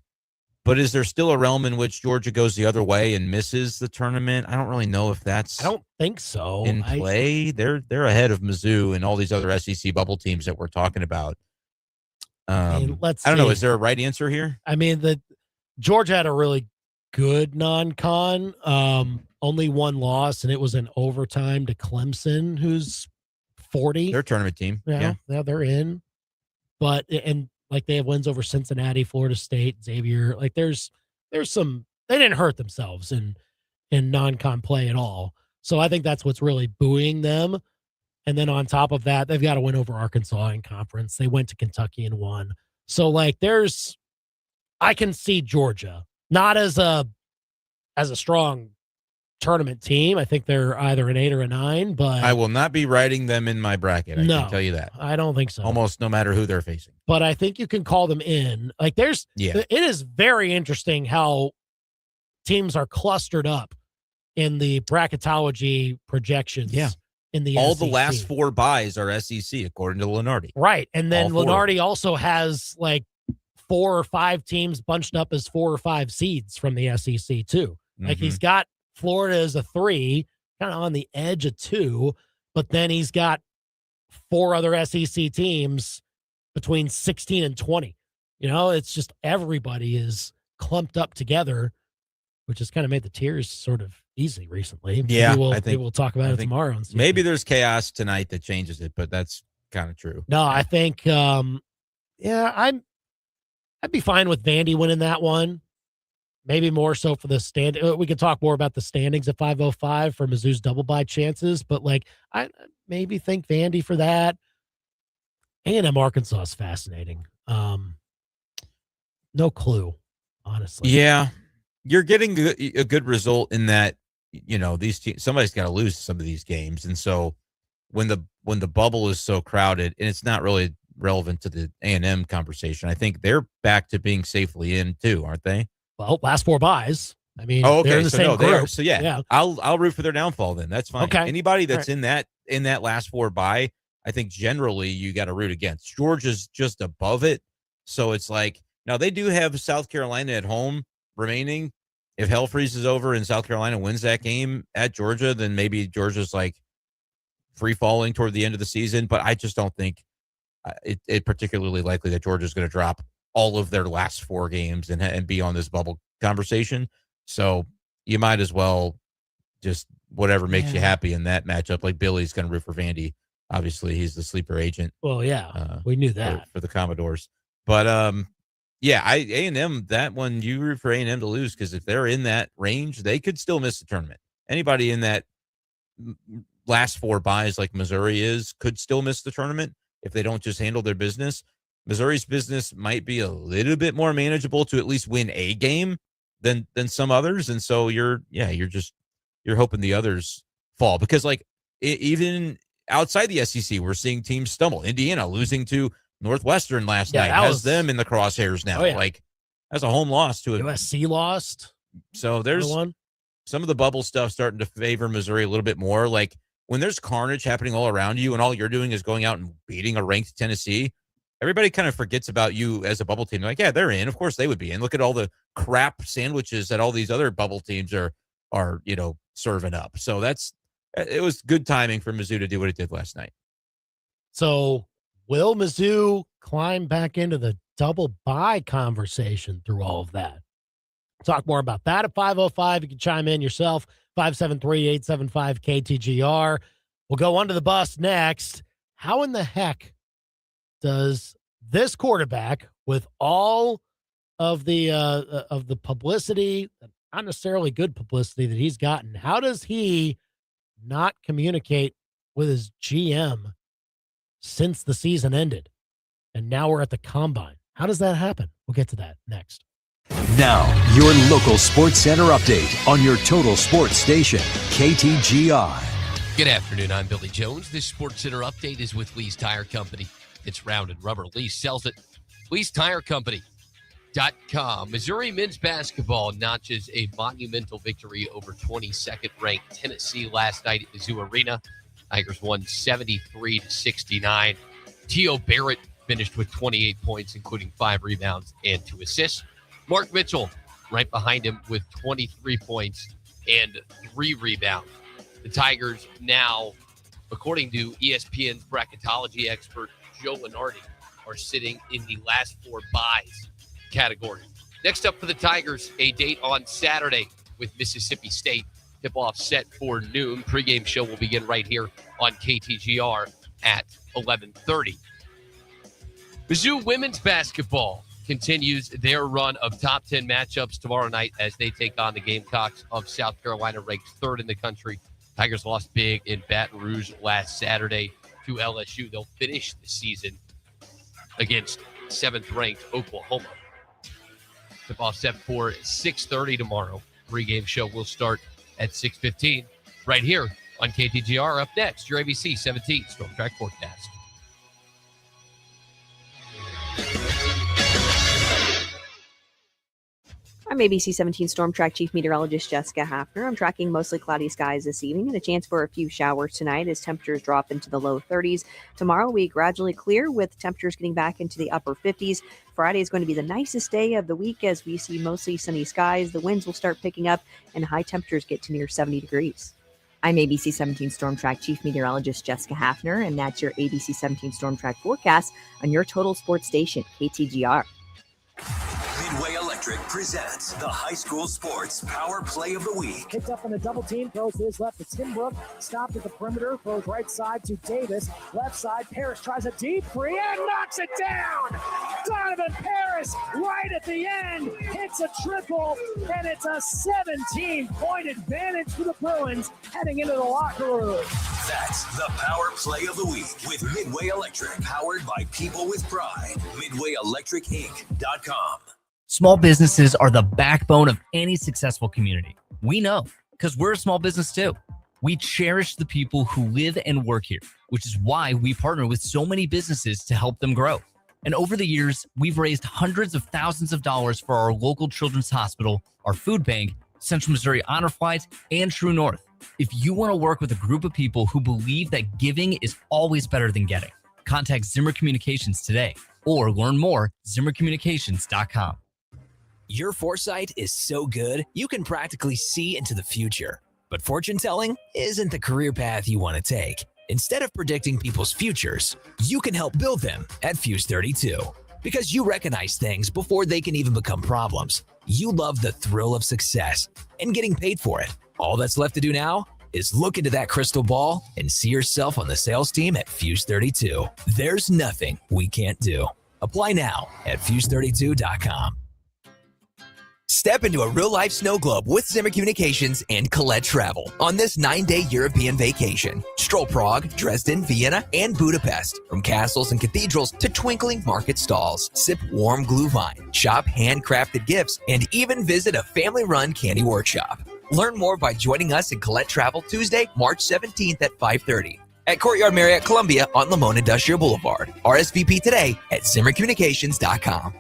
But is there still a realm in which Georgia goes the other way and misses the tournament? I don't really know if that's I don't think so. in play. They're ahead of Mizzou and all these other SEC bubble teams that we're talking about. I I don't know. Is there a right answer here? I mean, Georgia had a really good non-con, only one loss, and it was in overtime to Clemson, who's 40. They're a tournament team. Yeah, they're in. But and like they have wins over Cincinnati, Florida State, Xavier. Like there's some, they didn't hurt themselves in non-con play at all. So I think that's what's really buoying them. And then on top of that, they've got to win over Arkansas in conference. They went to Kentucky and won. So like I can see Georgia not as a strong tournament team. I think they're either an 8 or a 9, but I will not be writing them in my bracket. I can tell you that. I don't think so. Almost no matter who they're facing. But I think you can call them in. Like it is very interesting how teams are clustered up in the bracketology projections. Yeah. In the all SEC. the last 4 buys are SEC according to Lenardi. Right. And then All 4. Lenardi also has like 4 or 5 teams bunched up as 4 or 5 seeds from the SEC too. Like he's got Florida as a 3, kind of on the edge of 2, but then he's got 4 other SEC teams between 16 and 20. You know, it's just everybody is clumped up together, which has kind of made the tiers sort of easy recently. Yeah, maybe we'll talk about it tomorrow. And see maybe there's chaos tonight that changes it, but that's kind of true. No, I think, I'd be fine with Vandy winning that one. Maybe more so for the stand. We could talk more about the standings at 505 for Mizzou's double bye chances, but like I maybe think Vandy for that. A&M Arkansas is fascinating. No clue, honestly. Yeah, you're getting a good result in that. You know, these teams, somebody's got to lose some of these games, and so when the bubble is so crowded, and it's not really relevant to the A&M conversation, I think they're back to being safely in too, aren't they? Well, last 4 buys. I mean, okay. they're in the same group. So yeah, I'll root for their downfall then. That's fine. Okay. Anybody that's in that last 4 buy, I think generally you got to root against. Georgia's just above it, so it's like now they do have South Carolina at home remaining. If hell freezes over and South Carolina wins that game at Georgia, then maybe Georgia's like free falling toward the end of the season. But I just don't think it particularly likely that Georgia's going to drop all of their last 4 games and be on this bubble conversation. So you might as well just whatever makes you happy in that matchup. Like Billy's going to root for Vandy. Obviously, he's the sleeper agent. Well, yeah, we knew that for the Commodores. But yeah, A&M, that one, you root for A&M to lose because if they're in that range, they could still miss the tournament. Anybody in that last 4 buys like Missouri could still miss the tournament if they don't just handle their business. Missouri's business might be a little bit more manageable to at least win a game than some others. And so you're hoping the others fall because like even outside the SEC, we're seeing teams stumble. Indiana losing to Northwestern last night has them in the crosshairs now. Like that's a home loss to USC lost. So there's some of the bubble stuff starting to favor Missouri a little bit more. Like when there's carnage happening all around you and all you're doing is going out and beating a ranked Tennessee, everybody kind of forgets about you as a bubble team. They're like, yeah, they're in. Of course they would be in. Look at all the crap sandwiches that all these other bubble teams are serving up. So it was good timing for Mizzou to do what it did last night. So will Mizzou climb back into the double bye conversation through all of that? Talk more about that at 505. You can chime in yourself, 573-875-KTGR. We'll go under the bus next. How in the heck does this quarterback, with all of the publicity, not necessarily good publicity that he's gotten, how does he not communicate with his GM since the season ended? And now we're at the combine. How does that happen? We'll get to that next. Now, your local Sports Center update on your total sports station, KTGR. Good afternoon. I'm Billy Jones. This Sports Center update is with Lee's Tire Company. It's round and rubber. Lee sells it FleeceTireCompany.com. Missouri men's basketball notches a monumental victory over 22nd-ranked Tennessee last night at Mizzou Arena. Tigers won 73-69. T.O. Barrett finished with 28 points, including 5 rebounds and 2 assists. Mark Mitchell right behind him with 23 points and 3 rebounds. The Tigers now, according to ESPN's bracketology expert Joe Lenardi, are sitting in the last 4 buys category. Next up for the Tigers, a date on Saturday with Mississippi State. Tip-off set for noon. Pre-game show will begin right here on KTGR at 11:30. Mizzou women's basketball continues their run of top 10 matchups tomorrow night as they take on the Gamecocks of South Carolina, ranked 3rd in the country. Tigers lost big in Baton Rouge last Saturday to LSU. They'll finish the season against 7th-ranked Oklahoma. Tip-off set for 6:30 tomorrow. Pre-game show will start at 6:15 right here on KTGR. Up next, your ABC 17 Storm Track forecast. I'm ABC 17 Storm Track Chief Meteorologist Jessica Hafner. I'm tracking mostly cloudy skies this evening and a chance for a few showers tonight as temperatures drop into the low 30s. Tomorrow we gradually clear with temperatures getting back into the upper 50s. Friday is going to be the nicest day of the week as we see mostly sunny skies. The winds will start picking up and high temperatures get to near 70 degrees. I'm ABC 17 Storm Track Chief Meteorologist Jessica Hafner, and that's your ABC 17 Storm Track forecast on your total sports station, KTGR. Midway Electric presents the High School Sports Power Play of the Week. Picked up in a double team, throws his left to Timbrook, stopped at the perimeter, throws right side to Davis, left side, Parrish tries a deep three and knocks it down! Donovan Parrish right at the end, hits a triple, and it's a 17-point advantage for the Bruins heading into the locker room. That's the Power Play of the Week with Midway Electric, powered by people with pride. MidwayElectricInc.com. Small businesses are the backbone of any successful community. We know, because we're a small business too. We cherish the people who live and work here, which is why we partner with so many businesses to help them grow. And over the years, we've raised hundreds of thousands of dollars for our local children's hospital, our food bank, Central Missouri Honor Flight, and True North. If you want to work with a group of people who believe that giving is always better than getting, contact Zimmer Communications today or learn more, ZimmerCommunications.com. Your foresight is so good, you can practically see into the future. But fortune telling isn't the career path you want to take. Instead of predicting people's futures, you can help build them at Fuse 32. Because you recognize things before they can even become problems. You love the thrill of success and getting paid for it. All that's left to do now is look into that crystal ball and see yourself on the sales team at Fuse 32. There's nothing we can't do. Apply now at Fuse32.com. Step into a real-life snow globe with Zimmer Communications and Colette Travel on this 9-day European vacation. Stroll Prague, Dresden, Vienna, and Budapest. From castles and cathedrals to twinkling market stalls. Sip warm Glühwein, shop handcrafted gifts, and even visit a family-run candy workshop. Learn more by joining us in Colette Travel Tuesday, March 17th at 5:30 at Courtyard Marriott Columbia on Lamone Industrial Boulevard. RSVP today at ZimmerCommunications.com.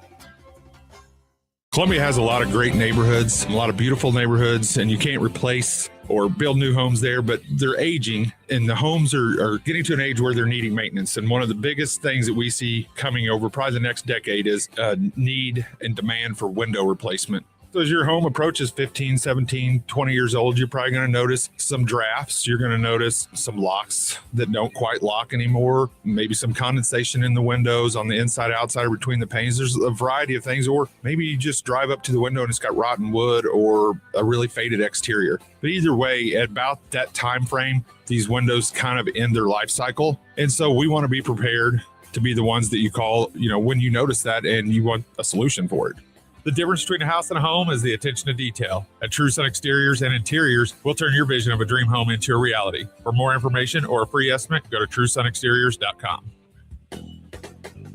Columbia has a lot of great neighborhoods, a lot of beautiful neighborhoods, and you can't replace or build new homes there, but they're aging and the homes are getting to an age where they're needing maintenance. And one of the biggest things that we see coming over probably the next decade is need and demand for window replacement. So as your home approaches 15, 17, 20 years old, you're probably going to notice some drafts. You're going to notice some locks that don't quite lock anymore. Maybe some condensation in the windows on the inside, outside, or between the panes. There's a variety of things. Or maybe you just drive up to the window and it's got rotten wood or a really faded exterior. But either way, at about that time frame, these windows kind of end their life cycle. And so we want to be prepared to be the ones that you call, when you notice that and you want a solution for it. The difference between a house and a home is the attention to detail. At True Sun Exteriors and Interiors, we'll turn your vision of a dream home into a reality. For more information or a free estimate, go to TrueSunExteriors.com.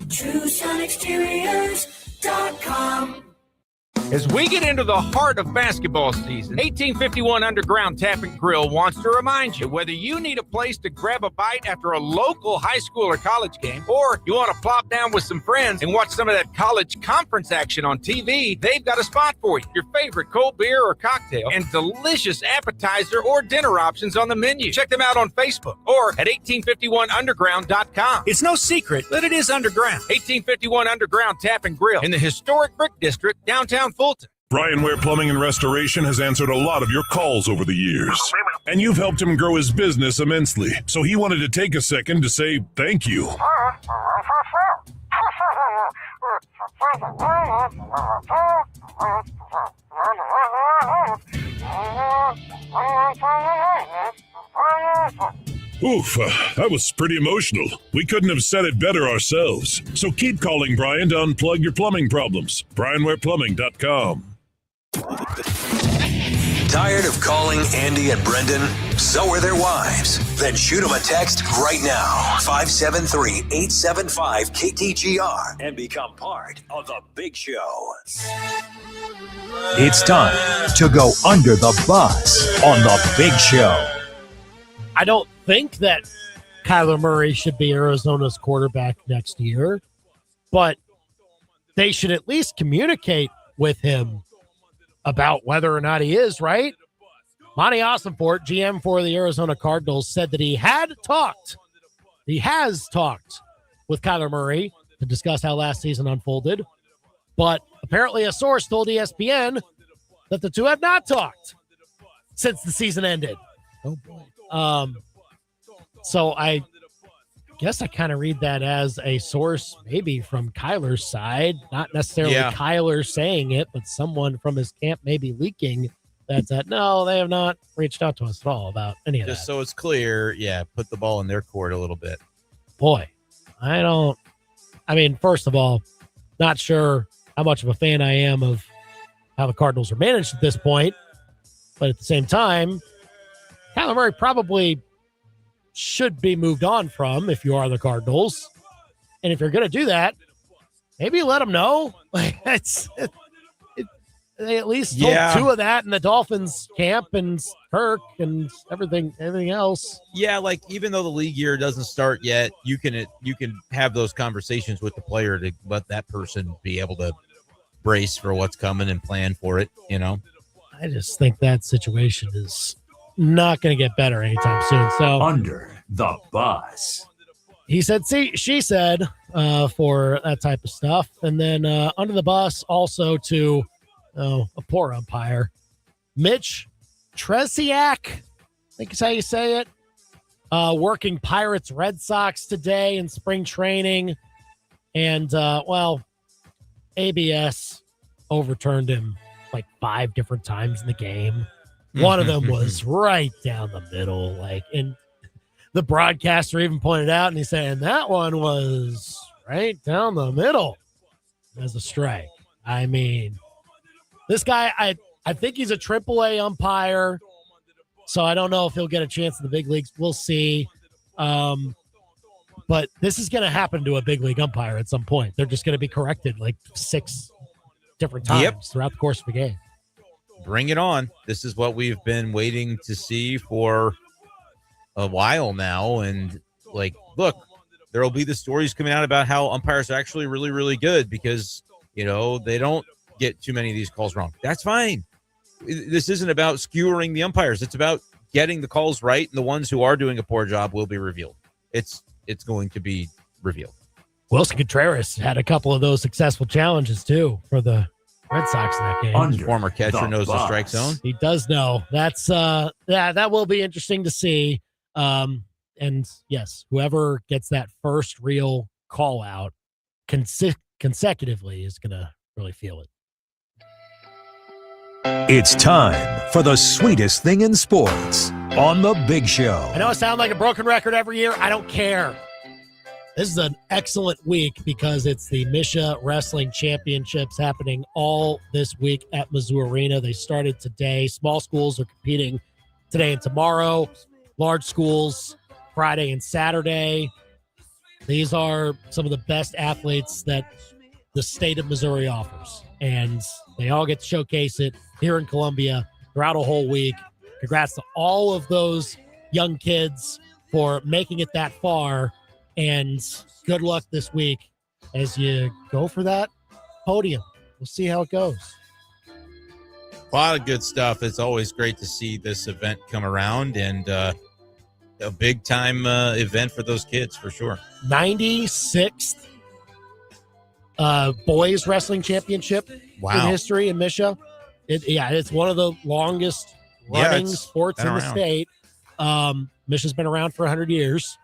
TrueSunExteriors.com. As we get into the heart of basketball season, 1851 Underground Tap and Grill wants to remind you, whether you need a place to grab a bite after a local high school or college game, or you want to plop down with some friends and watch some of that college conference action on TV, they've got a spot for you. Your favorite cold beer or cocktail and delicious appetizer or dinner options on the menu. Check them out on Facebook or at 1851underground.com. It's no secret that it is underground. 1851 Underground Tap and Grill in the historic Brick District, downtown Fulton. Brian Ware Plumbing and Restoration has answered a lot of your calls over the years, and you've helped him grow his business immensely. So he wanted to take a second to say thank you. Oof, that was pretty emotional. We couldn't have said it better ourselves. So keep calling Brian to unplug your plumbing problems. BrianWarePlumbing.com. Tired of calling Andy and Brendan? So are their wives. Then shoot them a text right now. 573-875-KTGR and become part of the Big Show. It's time to go under the bus on the Big Show. I don't think that Kyler Murray should be Arizona's quarterback next year, but they should at least communicate with him about whether or not he is, right? Monty Ossenfort, GM for the Arizona Cardinals, said that he has talked with Kyler Murray to discuss how last season unfolded, but apparently a source told ESPN that the two have not talked since the season ended. Oh, boy. So I guess I kind of read that as a source maybe from Kyler's side, not necessarily Kyler saying it, but someone from his camp maybe leaking that no, they have not reached out to us at all about any of that. Just so it's clear, put the ball in their court a little bit. Boy, first of all, not sure how much of a fan I am of how the Cardinals are managed at this point, but at the same time, Kyler Murray probably should be moved on from if you are the Cardinals. And if you're going to do that, maybe let them know. Like they at least told two of that in the Dolphins camp and Kirk and everything else. Yeah, like even though the league year doesn't start yet, you can have those conversations with the player to let that person be able to brace for what's coming and plan for it, I just think that situation is not going to get better anytime soon. So under the bus. He said, she said, for that type of stuff. And then under the bus also to a poor umpire, Mitch Tresiak, I think is how you say it, working Pirates Red Sox today in spring training. And, ABS overturned him like 5 different times in the game. One of them was right down the middle, and the broadcaster even pointed out, and he's saying that one was right down the middle as a strike. I mean, this guy, I think he's a AAA umpire, so I don't know if he'll get a chance in the big leagues. We'll see. But this is going to happen to a big league umpire at some point. They're just going to be corrected like 6 different times throughout the course of the game. Bring it on. This is what we've been waiting to see for a while now. And look, there will be the stories coming out about how umpires are actually really, really good because, they don't get too many of these calls wrong. That's fine. This isn't about skewering the umpires. It's about getting the calls right. And the ones who are doing a poor job will be revealed. It's going to be revealed. Wilson Contreras had a couple of those successful challenges too for the Red Sox in that game. Former catcher knows the strike zone. He does know. That's that will be interesting to see. And yes, whoever gets that first real call out consecutively is gonna really feel it. It's time for the sweetest thing in sports on the Big Show. I know I sound like a broken record every year. I don't care. This is an excellent week because it's the Misha Wrestling Championships happening all this week at Mizzou Arena. They started today. Small schools are competing today and tomorrow. Large schools Friday and Saturday. These are some of the best athletes that the state of Missouri offers. And they all get to showcase it here in Columbia throughout a whole week. Congrats to all of those young kids for making it that far. And good luck this week as you go for that podium. We'll see how it goes. A lot of good stuff. It's always great to see this event come around, and a big-time event for those kids, for sure. 96th boys wrestling championship in history in Misha. It's one of the longest running sports in the state. Misha's been around for 100 years.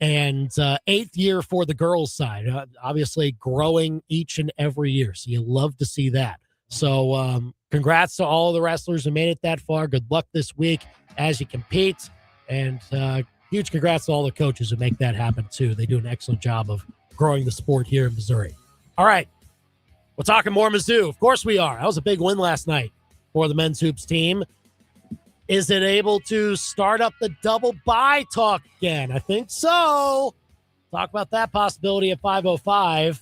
And 8th year for the girls' side, obviously growing each and every year. So you love to see that. So congrats to all of the wrestlers who made it that far. Good luck this week as you compete. And huge congrats to all the coaches who make that happen, too. They do an excellent job of growing the sport here in Missouri. All right. We're talking more Mizzou. Of course we are. That was a big win last night for the men's hoops team. Is it able to start up the double bye talk again? I think so. Talk about that possibility at 5:05.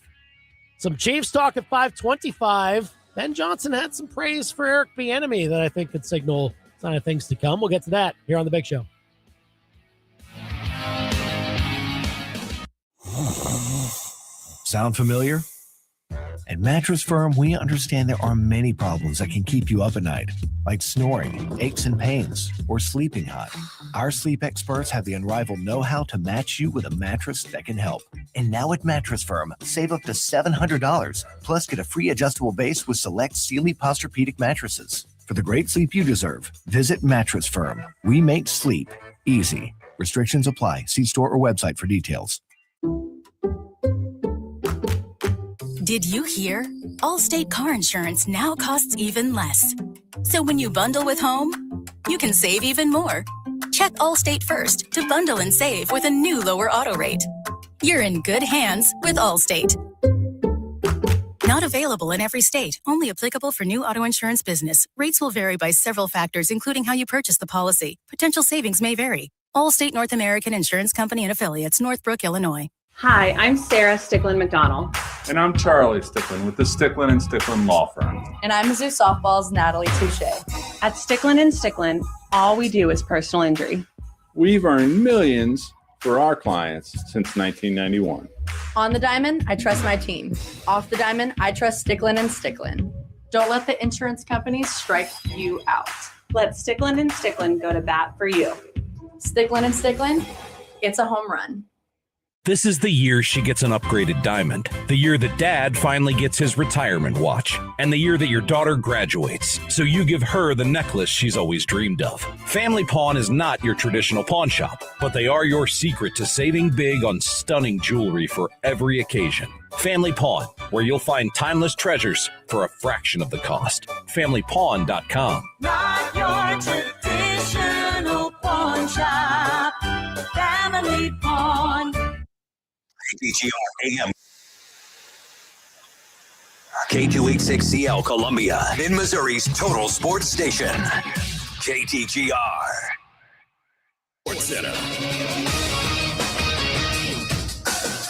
Some Chiefs talk at 5:25. Ben Johnson had some praise for Eric Bieniemy that I think could signal sign of things to come. We'll get to that here on The Big Show. Sound familiar? At Mattress Firm, we understand there are many problems that can keep you up at night, like snoring, aches and pains, or sleeping hot. Our sleep experts have the unrivaled know-how to match you with a mattress that can help. And now at Mattress Firm, save up to $700, plus get a free adjustable base with select Sealy Posturepedic mattresses. For the great sleep you deserve, visit Mattress Firm. We make sleep easy. Restrictions apply. See store or website for details. Did you hear? Allstate car insurance now costs even less. So when you bundle with home, you can save even more. Check Allstate first to bundle and save with a new lower auto rate. You're in good hands with Allstate. Not available in every state. Only applicable for new auto insurance business. Rates will vary by several factors, including how you purchase the policy. Potential savings may vary. Allstate North American Insurance Company and Affiliates, Northbrook, Illinois. Hi, I'm Sarah Sticklin-McDonald. And I'm Charlie Sticklin with the Sticklin & Sticklin Law Firm. And I'm Mizzou Softball's Natalie Touche. At Sticklin & Sticklin, all we do is personal injury. We've earned millions for our clients since 1991. On the diamond, I trust my team. Off the diamond, I trust Sticklin & Sticklin. Don't let the insurance companies strike you out. Let Sticklin & Sticklin go to bat for you. Sticklin & Sticklin, it's a home run. This is the year she gets an upgraded diamond, the year that dad finally gets his retirement watch, and the year that your daughter graduates, so you give her the necklace she's always dreamed of. Family Pawn is not your traditional pawn shop, but they are your secret to saving big on stunning jewelry for every occasion. Family Pawn, where you'll find timeless treasures for a fraction of the cost. FamilyPawn.com. Not your traditional pawn shop. Family Pawn. KTGR AM. K286CL Columbia, in Missouri's total sports station. KTGR. Sports Center.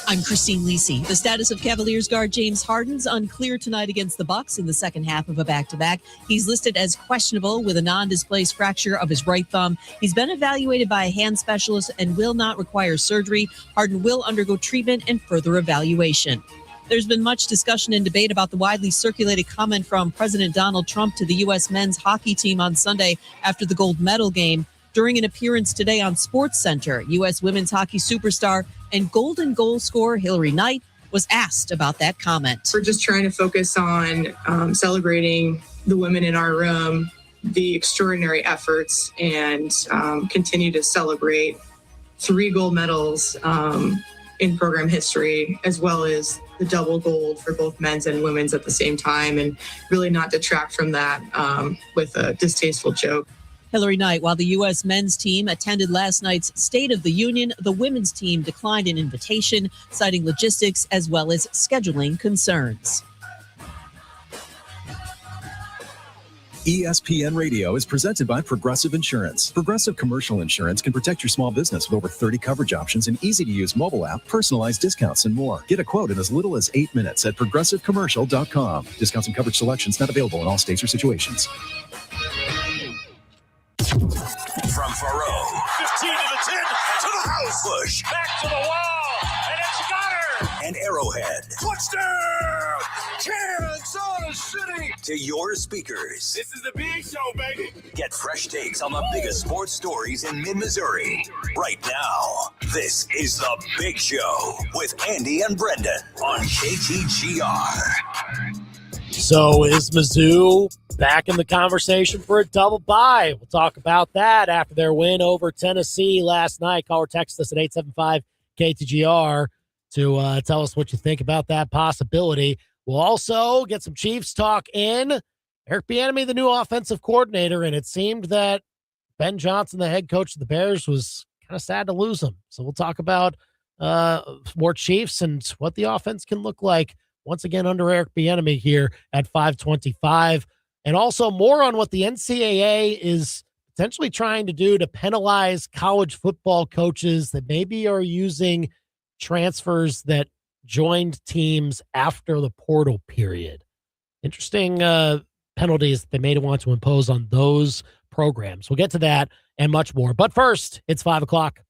I'm Christine Lisi. The status of Cavaliers guard James Harden's unclear tonight against the Bucks in the second half of a back-to-back. He's listed as questionable with a non-displaced fracture of his right thumb. He's been evaluated by a hand specialist and will not require surgery. Harden will undergo treatment and further evaluation. There's been much discussion and debate about the widely circulated comment from President Donald Trump to the U.S. men's hockey team on Sunday after the gold medal game. During an appearance today on SportsCenter, U.S. women's hockey superstar and Golden Goal scorer Hillary Knight was asked about that comment. We're just trying to focus on celebrating the women in our room, the extraordinary efforts, and continue to celebrate 3 gold medals in program history, as well as the double gold for both men's and women's at the same time, and really not detract from that with a distasteful joke. Hillary Knight, while the U.S. men's team attended last night's State of the Union, the women's team declined an invitation, citing logistics as well as scheduling concerns. ESPN Radio is presented by Progressive Insurance. Progressive Commercial Insurance can protect your small business with over 30 coverage options, an easy-to-use mobile app, personalized discounts, and more. Get a quote in as little as 8 minutes at progressivecommercial.com. Discounts and coverage selections not available in all states or situations. From Faro, 15 to the 10, to the house. Bush, Back to the wall, and it's got her. and Arrowhead, Touchdown! Kansas City. to your speakers. This is the big show, baby. Get fresh takes on the biggest sports stories in mid-Missouri. Right now, this is The Big Show with Andy and Brendan on KTGR. So is Mizzou back in the conversation for a double bye? We'll talk about that after their win over Tennessee last night. Call or text us at 875-KTGR to tell us what you think about that possibility. We'll also get some Chiefs talk in. Eric Bieniemy, the new offensive coordinator, and it seemed that Ben Johnson, the head coach of the Bears, was kind of sad to lose him. So we'll talk about more Chiefs and what the offense can look like once again under Eric Bieniemy here at 525. And also more on what the NCAA is potentially trying to do to penalize college football coaches that maybe are using transfers that joined teams after the portal period. Interesting penalties they may want to impose on those programs. We'll get to that and much more. But first, it's 5 o'clock.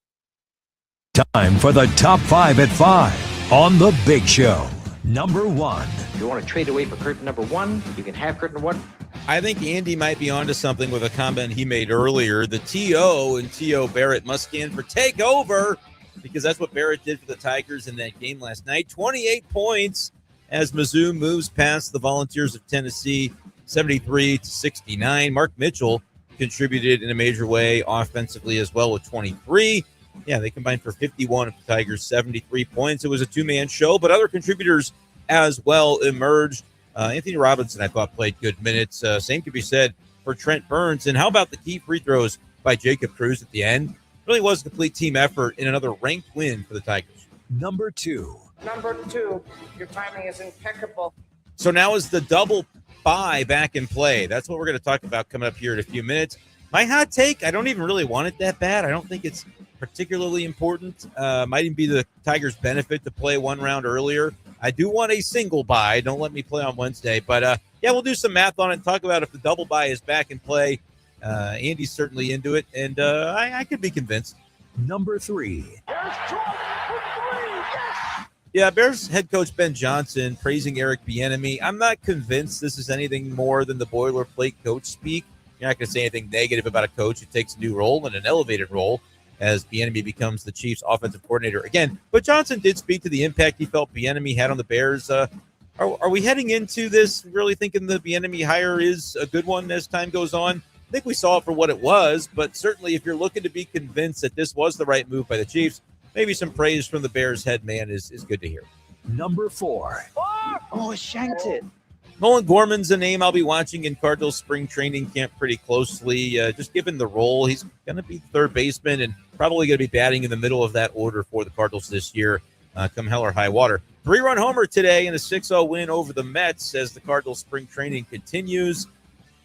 Time for the top 5 at 5 on The Big Show. Number 1. If you want to trade away for curtain number 1, you can have curtain 1. I think Andy might be onto something with a comment he made earlier. The T.O. and T.O. Barrett must stand for takeover, because that's what Barrett did for the Tigers in that game last night. 28 points as Mizzou moves past the Volunteers of Tennessee, 73-69. Mark Mitchell contributed in a major way offensively as well with 23. Yeah, they combined for 51 of the Tigers' 73 points. It was a two-man show, but other contributors as well emerged. Anthony Robinson, I thought, played good minutes. Same could be said for Trent Burns. And how about the key free throws by Jacob Cruz at the end? Really was a complete team effort in another ranked win for the Tigers. Number 2. Number 2, your timing is impeccable. So now is the double bye back in play. That's what we're going to talk about coming up here in a few minutes. My hot take, I don't even really want it that bad. I don't think it's particularly important. Might even be the Tigers' benefit to play one round earlier. I do want a single bye. Don't let me play on Wednesday. But, yeah, we'll do some math on it and talk about if the double bye is back in play. Andy's certainly into it, and I could be convinced. Number 3. Yeah, Bears head coach Ben Johnson praising Eric Bieniemy. I'm not convinced this is anything more than the boilerplate coach speak. You're not going to say anything negative about a coach who takes a new role and an elevated role as Bieniemy becomes the Chiefs' offensive coordinator again. But Johnson did speak to the impact he felt Bieniemy had on the Bears. Are we heading into this really thinking the Bieniemy hire is a good one as time goes on? I think we saw it for what it was, but certainly if you're looking to be convinced that this was the right move by the Chiefs, maybe some praise from the Bears head man is good to hear. Number 4. Oh, shanked it. Nolan Gorman's a name I'll be watching in Cardinals spring training camp pretty closely. Just given the role, he's going to be third baseman and probably going to be batting in the middle of that order for the Cardinals this year, come hell or high water. 3-run homer today in a 6-0 win over the Mets as the Cardinals spring training continues.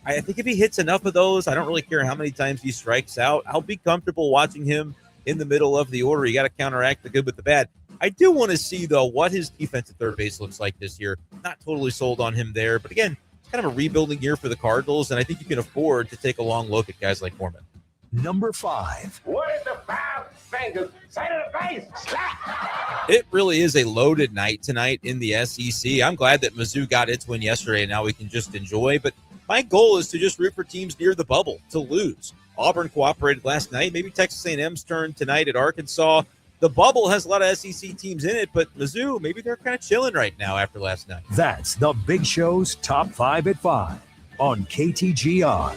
I think if he hits enough of those, I don't really care how many times he strikes out. I'll be comfortable watching him in the middle of the order. You got to counteract the good with the bad. I do want to see, though, what his defense at third base looks like this year. Not totally sold on him there. But, again, it's kind of a rebuilding year for the Cardinals, and I think you can afford to take a long look at guys like Gorman. Number 5. What is the 5 fingers? Say to the face. Slap. It really is a loaded night tonight in the SEC. I'm glad that Mizzou got its win yesterday, and now we can just enjoy. But my goal is to just root for teams near the bubble to lose. Auburn cooperated last night. Maybe Texas A&M's turn tonight at Arkansas. The bubble has a lot of SEC teams in it, but Mizzou, maybe they're kind of chilling right now after last night. That's the Big Show's top 5 at 5 on KTGR.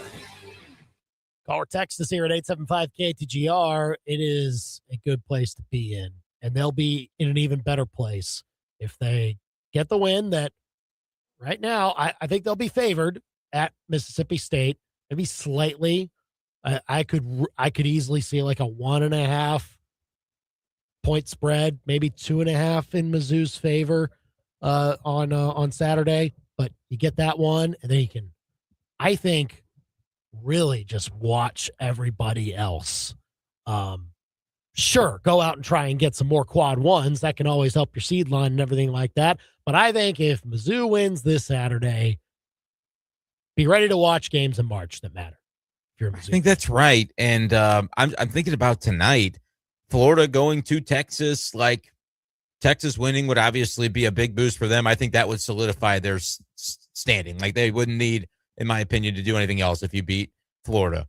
Call or text us here at 875-KTGR. It is a good place to be in, and they'll be in an even better place if they get the win that right now I think they'll be favored at Mississippi State, maybe slightly. I could easily see like a 1.5 point spread, maybe 2.5 in Mizzou's favor on Saturday. But you get that one, and then you can I think really just watch everybody else. Sure, go out and try and get some more quad ones. That can always help your seed line and everything like that. But I think if Mizzou wins this Saturday, be ready to watch games in March that matter. If you're a Mizzou I think that's right. And I'm thinking about tonight, Florida going to Texas. Like, Texas winning would obviously be a big boost for them. I think that would solidify their standing. Like, they wouldn't need, in my opinion, to do anything else if you beat Florida,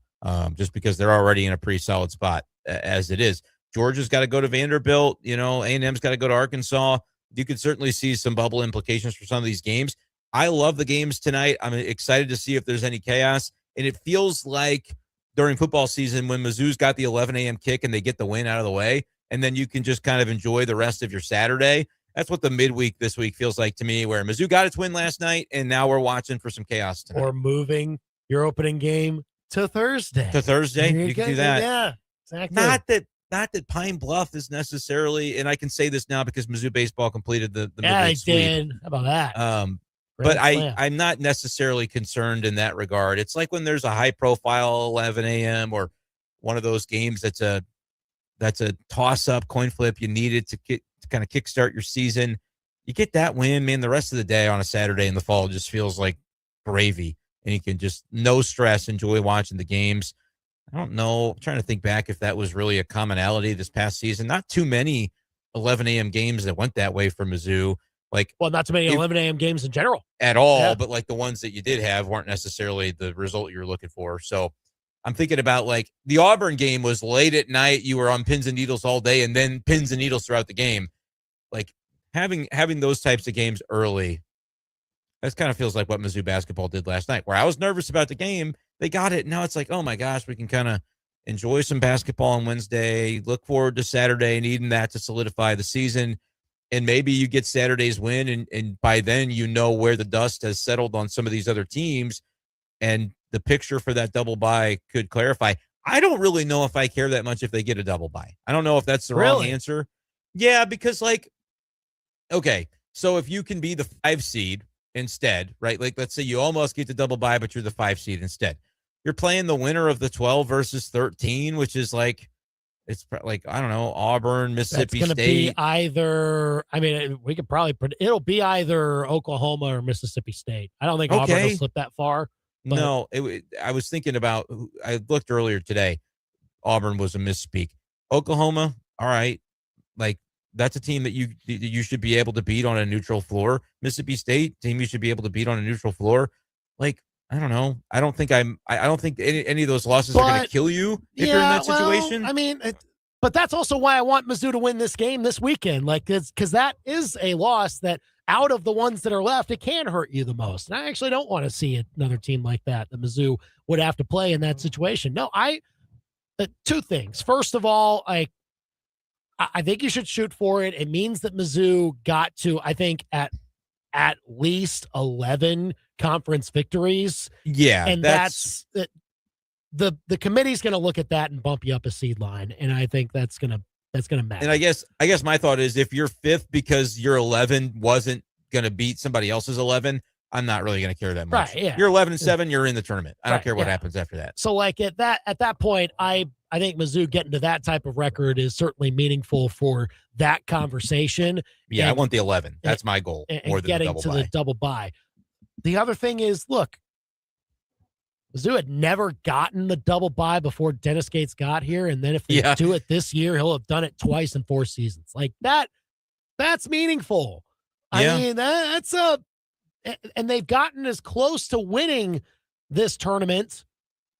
just because they're already in a pretty solid spot as it is. Georgia's got to go to Vanderbilt. A&M's got to go to Arkansas. You could certainly see some bubble implications for some of these games. I love the games tonight. I'm excited to see if there's any chaos. And it feels like during football season when Mizzou's got the 11 a.m. kick and they get the win out of the way, and then you can just kind of enjoy the rest of your Saturday. That's what the midweek this week feels like to me, where Mizzou got its win last night, and now we're watching for some chaos tonight. Or moving your opening game to Thursday. You can do that. Yeah, exactly. Not that Pine Bluff is necessarily, and I can say this now because Mizzou baseball completed the yeah, midweek sweep. did. How about that? But I'm not necessarily concerned in that regard. It's like when there's a high profile 11 a.m. or one of those games that's a toss up coin flip. You need it to kind of kickstart your season. You get that win, man. The rest of the day on a Saturday in the fall just feels like gravy, and you can just no stress enjoy watching the games. I don't know. I'm trying to think back if that was really a commonality this past season. Not too many 11 a.m. games that went that way for Mizzou. Not too many 11 a.m. games in general at all, but like the ones that you did have weren't necessarily the result you're looking for. So I'm thinking about like the Auburn game was late at night. You were on pins and needles all day and then pins and needles throughout the game. Like having those types of games early, that kind of feels like what Mizzou basketball did last night, where I was nervous about the game. They got it. Now it's like, oh my gosh, we can kind of enjoy some basketball on Wednesday, look forward to Saturday, needing that to solidify the season. And maybe you get Saturday's win, and by then you know where the dust has settled on some of these other teams, and the picture for that double bye could clarify. I don't really know if I care that much if they get a double bye. I don't know if that's the wrong answer. Yeah, because okay, so if you can be the 5 seed instead, right? Like, let's say you almost get the double bye, but you're the 5 seed instead. You're playing the winner of the 12 versus 13, which is it's like, I don't know, Auburn, Mississippi State. Be either, we could probably, it'll be either Oklahoma or Mississippi State. I don't think Auburn will slip that far. No, I was thinking about, I looked earlier today, Auburn was a misspeak. Oklahoma, all right. Like, that's a team that you should be able to beat on a neutral floor. Mississippi State, team you should be able to beat on a neutral floor. Like, I don't know. I don't think any of those losses are going to kill you if you're in that situation. But that's also why I want Mizzou to win this game this weekend. Because that is a loss that out of the ones that are left, it can hurt you the most. And I actually don't want to see another team like that Mizzou would have to play in that situation. No, two things. First of all, I think you should shoot for it. It means that Mizzou got to, I think, at least 11 conference victories. Yeah. And that's the committee's going to look at that and bump you up a seed line. And I think that's going to matter. And I guess my thought is if you're 5th because your 11 wasn't going to beat somebody else's 11, I'm not really going to care that much. Right, yeah. You're 11-7, you're in the tournament. I don't care what happens after that. So at that point, I think Mizzou getting to that type of record is certainly meaningful for that conversation. Yeah, I want the 11. That's my goal. More than getting to the double bye. The other thing is, look, Mizzou had never gotten the double bye before Dennis Gates got here, and then if they do it this year, he'll have done it twice in 4 seasons. Like that's meaningful. Yeah. I mean, and they've gotten as close to winning this tournament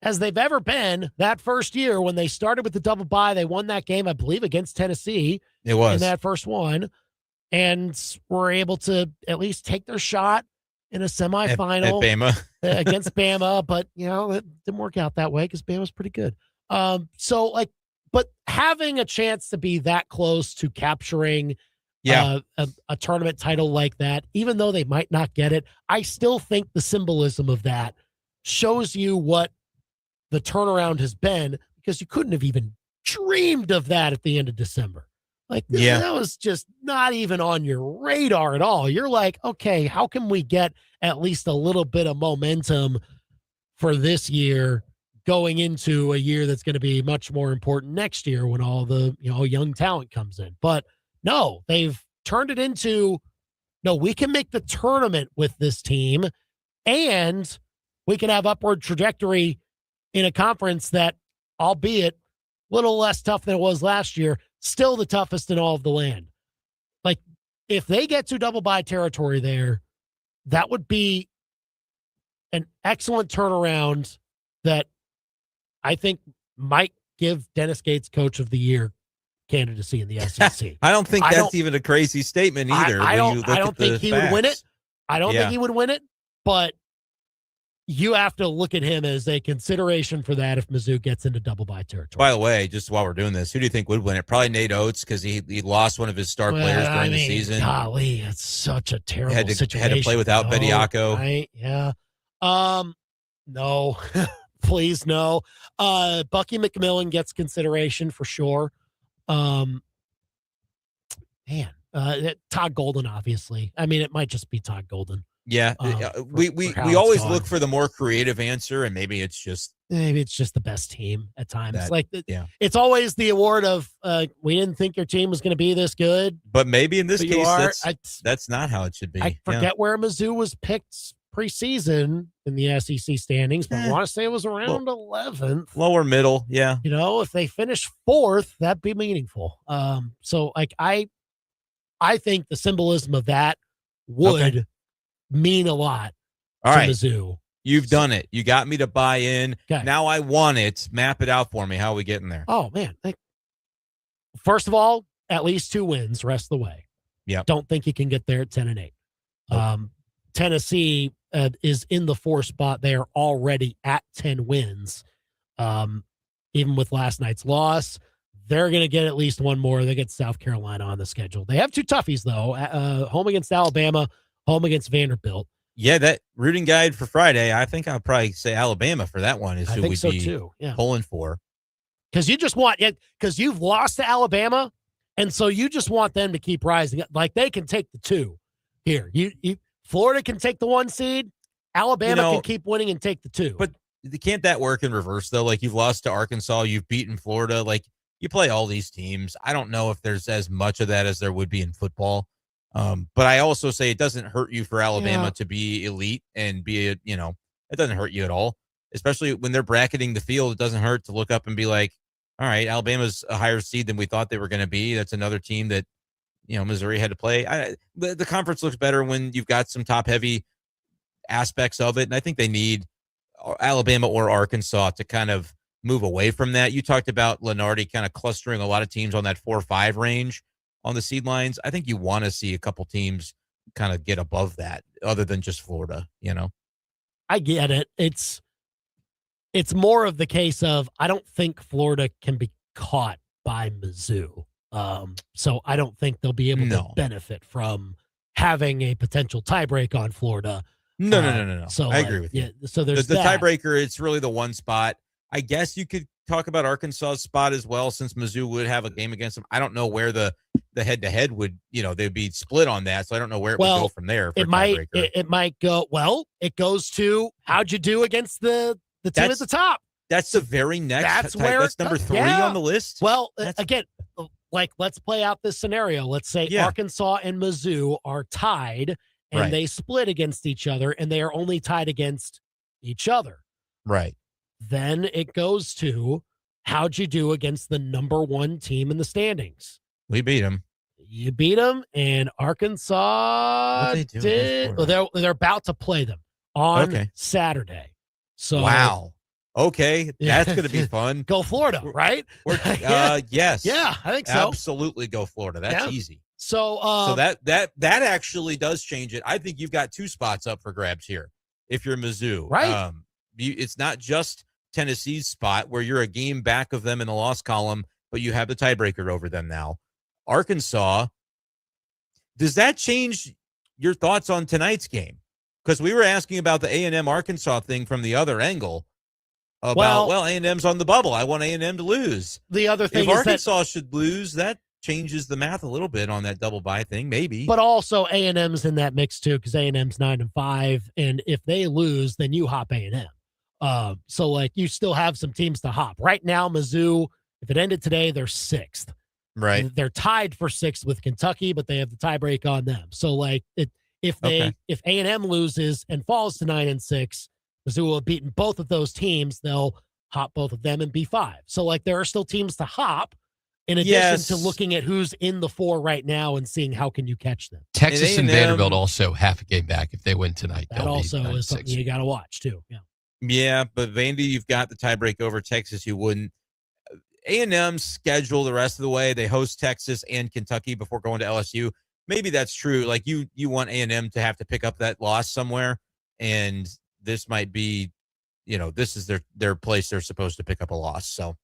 as they've ever been that first year when they started with the double bye. They won that game, I believe, against Tennessee. It was in that first one, and were able to at least take their shot in a semifinal at Bama. Against Bama, but it didn't work out that way because Bama's pretty good. But having a chance to be that close to capturing a tournament title like that, even though they might not get it, I still think the symbolism of that shows you what the turnaround has been, because you couldn't have even dreamed of that at the end of December. That was just not even on your radar at all. You're like, okay, how can we get at least a little bit of momentum for this year going into a year that's going to be much more important next year when all the young talent comes in. But no, they've turned it into, no, we can make the tournament with this team, and we can have upward trajectory in a conference that, albeit a little less tough than it was last year, still the toughest in all of the land. Like, if they get to double bye territory there, that would be an excellent turnaround that I think might give Dennis Gates Coach of the Year candidacy in the SEC. I don't think that's even a crazy statement either. I don't think he would win it. I don't think he would win it, but you have to look at him as a consideration for that if Mizzou gets into double bye territory. By the way, just while we're doing this, who do you think would win it? Probably Nate Oates, because he lost one of his star players during the season. Golly, it's such a terrible situation. Had to play without Bediako. Right? Yeah. No, please no. Bucky McMillan gets consideration for sure. Todd Golden, obviously. I mean, it might just be Todd Golden. Yeah, we always look for the more creative answer, and maybe it's just the best team at times. It's always the award of we didn't think your team was going to be this good, but maybe in this case that's not how it should be. I forget where Mizzou was picked preseason in the SEC standings, but I want to say it was around 11th, lower middle. Yeah, if they finish 4th, that'd be meaningful. So I think the symbolism of that would mean a lot to Mizzou. You've done it. You got me to buy in. Okay. Now I want it. Map it out for me. How are we getting there? Oh, man. First of all, at least 2 wins rest of the way. Yeah. Don't think you can get there at 10-8. Tennessee is in the 4th spot. They are already at 10 wins. Even with last night's loss, they're going to get at least one more. They get South Carolina on the schedule. They have 2 toughies, though. Home against Alabama, home against Vanderbilt. Yeah, that rooting guide for Friday, I think I'll probably say Alabama for that one is who we'd be pulling for. Because you just want it, because you've lost to Alabama, and so you just want them to keep rising. Like, they can take the 2 here. Florida can take the 1 seed. Alabama can keep winning and take the 2. But can't that work in reverse, though? Like, you've lost to Arkansas, you've beaten Florida. Like, you play all these teams. I don't know if there's as much of that as there would be in football. But I also say it doesn't hurt you for Alabama to be elite and be it doesn't hurt you at all, especially when they're bracketing the field. It doesn't hurt to look up and be like, all right, Alabama's a higher seed than we thought they were going to be. That's another team that, Missouri had to play. The conference looks better when you've got some top heavy aspects of it. And I think they need Alabama or Arkansas to kind of move away from that. You talked about Lenardi kind of clustering a lot of teams on that 4-5 range on the seed lines. I think you want to see a couple teams kind of get above that other than just Florida, I get it. It's more of the case of, I don't think Florida can be caught by Mizzou. So I don't think they'll be able to benefit from having a potential tiebreak on Florida. No. So I agree with you. So there's the tiebreaker. It's really the one spot. I guess you could talk about Arkansas's spot as well, since Mizzou would have a game against them. I don't know where the head-to-head would, they'd be split on that. So I don't know where it would go from there. It might go, it goes to, how'd you do against the team at the top? That's the very next. That's number 3 on the list. Well, again, let's play out this scenario. Let's say Arkansas and Mizzou are tied and they split against each other, and they are only tied against each other. Right. Then it goes to, how'd you do against the number 1 team in the standings? We beat them. You beat them, and Arkansas did. Well, they're about to play them on Saturday. So wow. Okay, that's going to be fun. Go Florida, right? Yes. Yeah, I think so. Absolutely go Florida. That's easy. So that actually does change it. I think you've got 2 spots up for grabs here if you're Mizzou. Right. It's not just Tennessee's spot where you're a game back of them in the loss column, but you have the tiebreaker over them now. Arkansas, does that change your thoughts on tonight's game? Because we were asking about the A&M Arkansas thing from the other angle. About, A&M's on the bubble. I want A&M to lose. The other thing if is Arkansas should lose, that changes the math a little bit on that double bye thing, maybe. But also A&M's in that mix too, because A&M's 9-5, and if they lose, then you hop A&M. So like you still have some teams to hop. Right now, Mizzou, if it ended today, they're 6th. Right. They're tied for 6th with Kentucky, but they have the tiebreak on them. So like if A&M loses and falls to 9-6, Mizzou will have beaten both of those teams. They'll hop both of them and be 5. So like there are still teams to hop in addition to looking at who's in the 4 right now and seeing how can you catch them. Texas and Vanderbilt also half a game back if they win tonight. That also is something you got to watch too. Yeah. Yeah, but Vandy, you've got the tiebreak over Texas. You wouldn't. A&M's schedule the rest of the way. They host Texas and Kentucky before going to LSU. Maybe that's true. Like you want A&M to have to pick up that loss somewhere, and this might be, this is their place. They're supposed to pick up a loss. So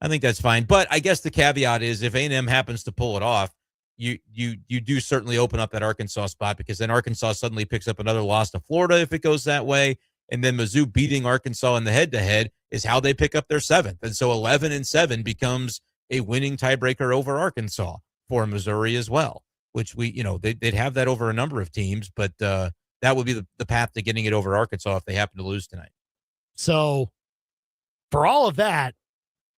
I think that's fine. But I guess the caveat is if A&M happens to pull it off, you do certainly open up that Arkansas spot, because then Arkansas suddenly picks up another loss to Florida if it goes that way. And then Mizzou beating Arkansas in the head-to-head is how they pick up their 7th. And so 11-7 becomes a winning tiebreaker over Arkansas for Missouri as well, which they'd have that over a number of teams, but that would be the path to getting it over Arkansas if they happen to lose tonight. So for all of that,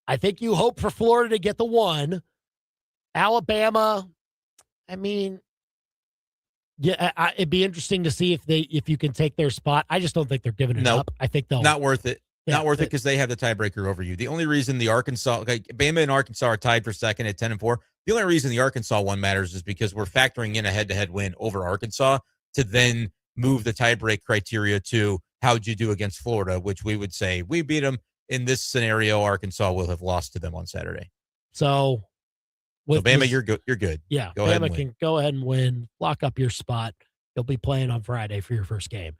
I think you hope for Florida to get the 1. Alabama, I mean, yeah, it'd be interesting to see if you can take their spot. I just don't think they're giving it up. I think they'll not worth it. Not worth it because they have the tiebreaker over you. The only reason the Arkansas, Bama and Arkansas are tied for 2nd at 10-4. The only reason the Arkansas one matters is because we're factoring in a head-to-head win over Arkansas to then move the tiebreak criteria to how'd you do against Florida, which we would say we beat them. In this scenario, Arkansas will have lost to them on Saturday. So Bama, you're good. You're good. Yeah, go ahead Bama can go ahead and win. Lock up your spot. You'll be playing on Friday for your first game.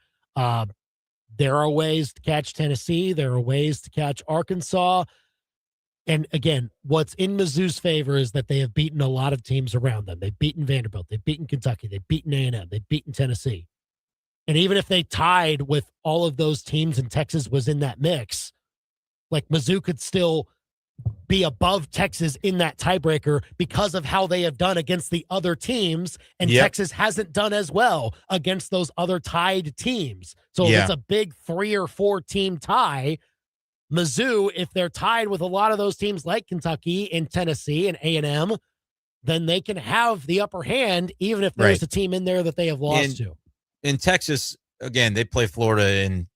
There are ways to catch Tennessee. There are ways to catch Arkansas. And again, what's in Mizzou's favor is that they have beaten a lot of teams around them. They've beaten Vanderbilt. They've beaten Kentucky. They've beaten A&M. They've beaten Tennessee. And even if they tied with all of those teams and Texas was in that mix, like Mizzou could still be above Texas in that tiebreaker because of how they have done against the other teams, and Texas hasn't done as well against those other tied teams. So if it's a big 3 or 4 team tie, Mizzou, if they're tied with a lot of those teams like Kentucky and Tennessee and A&M, then they can have the upper hand, even if there's a team in there that they have lost to. In Texas, again, they play Florida in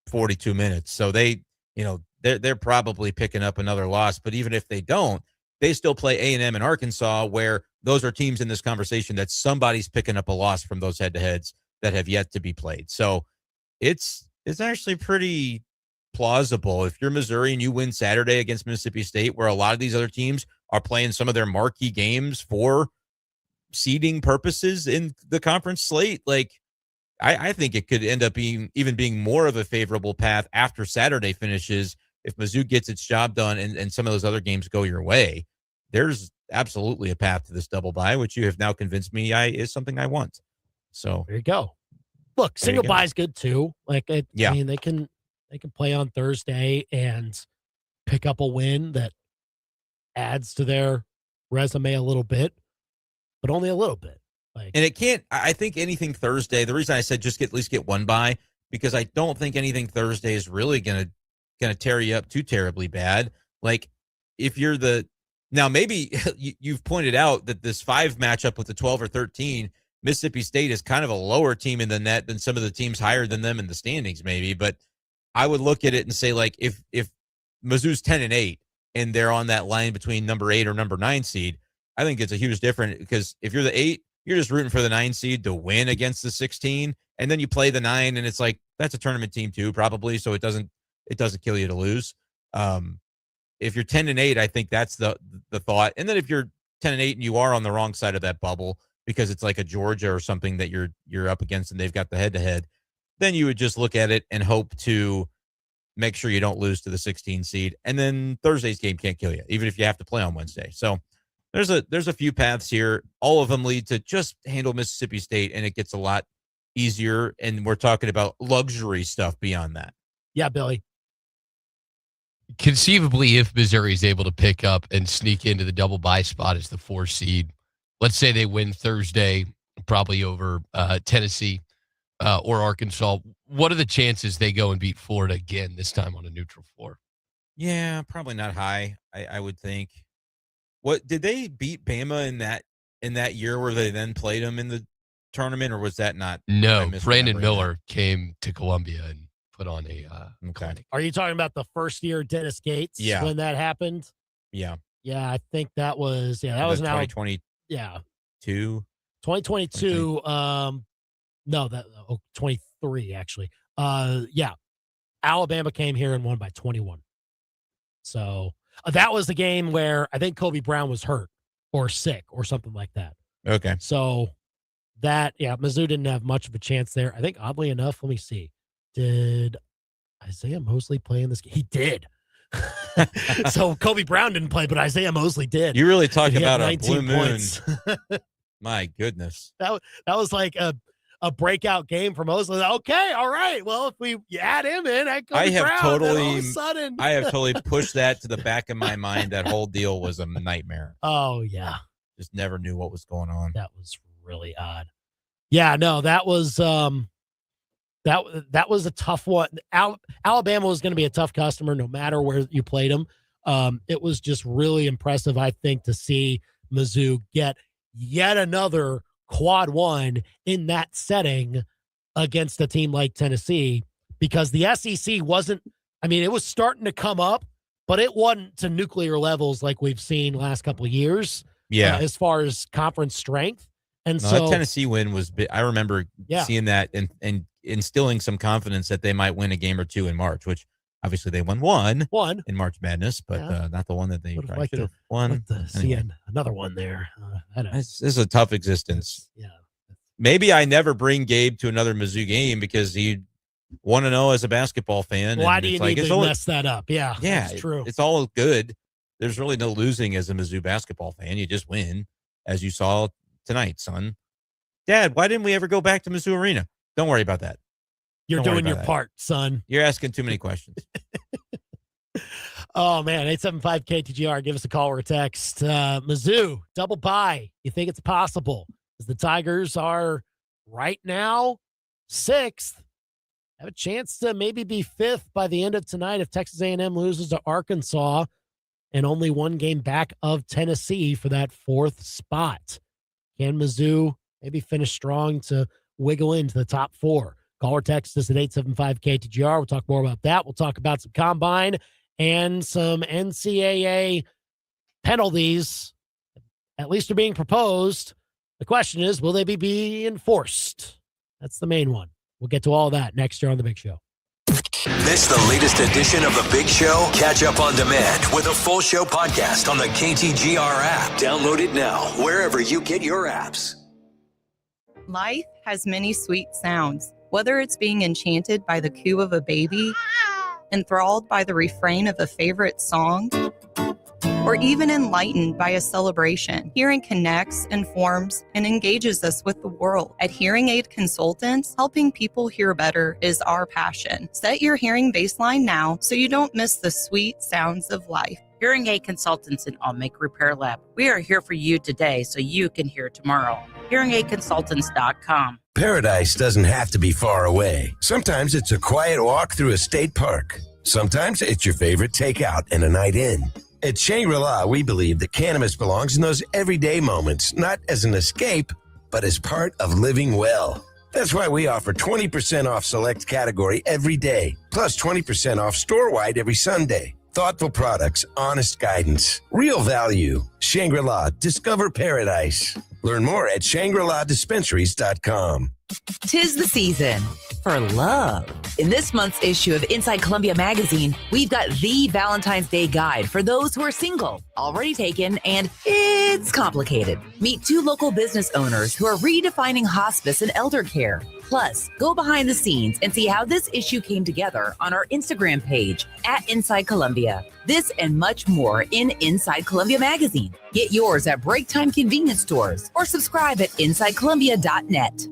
42 minutes. So they're probably picking up another loss, but even if they don't, they still play A&M and Arkansas, where those are teams in this conversation that somebody's picking up a loss from those head-to-heads that have yet to be played. So it's actually pretty plausible if you're Missouri and you win Saturday against Mississippi State, where a lot of these other teams are playing some of their marquee games for seeding purposes in the conference slate. Like, I think it could end up being more of a favorable path after Saturday finishes. If Mizzou gets its job done and some of those other games go your way, there's absolutely a path to this double bye, which you have now convinced me is something I want. So there you go. Look, single bye is good too. I mean, they can play on Thursday and pick up a win that adds to their resume a little bit, but only a little bit. And it can't. I think anything Thursday. The reason I said just at least get one bye, because I don't think anything Thursday is really gonna tear you up too terribly bad. Like if you're now maybe you've pointed out that this 5 matchup with the 12 or 13, Mississippi State is kind of a lower team in the net than some of the teams higher than them in the standings, maybe. But I would look at it and say, like, if Mizzou's 10-8 and they're on that line between number 8 or number 9 seed, I think it's a huge difference, because if you're the 8, you're just rooting for the 9 seed to win against the 16, and then you play the 9, and it's like that's a tournament team too, probably. So it doesn't kill you to lose. If you're 10-8, I think that's the thought. And then if you're 10-8 and you are on the wrong side of that bubble because it's like a Georgia or something that you're up against and they've got the head-to-head, then you would just look at it and hope to make sure you don't lose to the 16 seed. And then Thursday's game can't kill you, even if you have to play on Wednesday. So there's a few paths here. All of them lead to just handle Mississippi State, and it gets a lot easier. And we're talking about luxury stuff beyond that. Yeah, Billy. Conceivably, if Missouri is able to pick up and sneak into the double bye spot as the 4 seed, let's say they win Thursday, probably over Tennessee. or Arkansas, what are the chances they go and beat Florida again, this time on a neutral floor? Yeah, probably not high, I would think. What did they beat Bama in that year where they then played them in the tournament, or was that not? No, Brandon Miller came to Columbia and put on a clinic. Are you talking about the first year Dennis Gates? Yeah. When that happened? Yeah. Yeah, I think that was that was now 2020. Yeah. 2022. No, 23 actually. Yeah. Alabama came here and won by 21. So that was the game where I think Kobe Brown was hurt or sick or something like that. Okay. So Mizzou didn't have much of a chance there. I think oddly enough, let me see. Did Isaiah Mosley play in this game? He did. So Kobe Brown didn't play, but Isaiah Mosley did. You really talk about a blue moon. Points. My goodness. That was like a breakout game for Mosley. Okay, all right. Well, if you add him in, I have totally totally pushed that to the back of my mind. That whole deal was a nightmare. Oh yeah. Just never knew what was going on. That was really odd. Yeah, no, that was that was a tough one. Alabama was going to be a tough customer no matter where you played them. It was just really impressive, I think, to see Mizzou get yet another quad one in that setting against a team like Tennessee, because the SEC wasn't, it was starting to come up, but it wasn't to nuclear levels like we've seen last couple of years. Yeah. As far as conference strength. And no, so that Tennessee win was big. I remember seeing that and instilling some confidence that they might win a game or two in March, which obviously they won in March Madness, but not the one that they probably should have won. See another one there. This is a tough existence. Yeah. Maybe I never bring Gabe to another Mizzou game because he want to know as a basketball fan. Why do you need to mess that up? Yeah, that's true. It's all good. There's really no losing as a Mizzou basketball fan. You just win, as you saw tonight, son. Dad, why didn't we ever go back to Mizzou Arena? Don't worry about that. You're doing your part, son. You're asking too many questions. Oh, man. 875-KTGR. Give us a call or a text. Mizzou, double bye. You think it's possible? As the Tigers are right now 6th, have a chance to maybe be 5th by the end of tonight if Texas A&M loses to Arkansas, and only one game back of Tennessee for that 4th spot. Can Mizzou maybe finish strong to wiggle into the top 4? Call or text us at 875-KTGR. We'll talk more about that. We'll talk about some combine and some NCAA penalties. At least are being proposed. The question is, will they be enforced? That's the main one. We'll get to all that next year on The Big Show. Miss the latest edition of The Big Show? Catch up on demand with a full show podcast on the KTGR app. Download it now, wherever you get your apps. Life has many sweet sounds. Whether it's being enchanted by the coo of a baby, enthralled by the refrain of a favorite song, or even enlightened by a celebration, hearing connects, informs, and engages us with the world. At Hearing Aid Consultants, helping people hear better is our passion. Set your hearing baseline now so you don't miss the sweet sounds of life. Hearing Aid Consultants in Almake Repair Lab. We are here for you today so you can hear tomorrow. HearingAidConsultants.com. Paradise doesn't have to be far away. Sometimes it's a quiet walk through a state park. Sometimes it's your favorite takeout and a night in. At Shangri-La, we believe that cannabis belongs in those everyday moments, not as an escape, but as part of living well. That's why we offer 20% off select category every day, plus 20% off store-wide every Sunday. Thoughtful products, honest guidance, real value. Shangri-La, discover paradise. Learn more at ShangriLaDispensaries.com. 'Tis the season for love. In this month's issue of Inside Columbia magazine, we've got the Valentine's Day guide for those who are single, already taken, and it's complicated. Meet 2 local business owners who are redefining hospice and elder care. Plus, go behind the scenes and see how this issue came together on our Instagram page at Inside Columbia. This and much more in Inside Columbia magazine. Get yours at break time convenience stores or subscribe at InsideColumbia.net.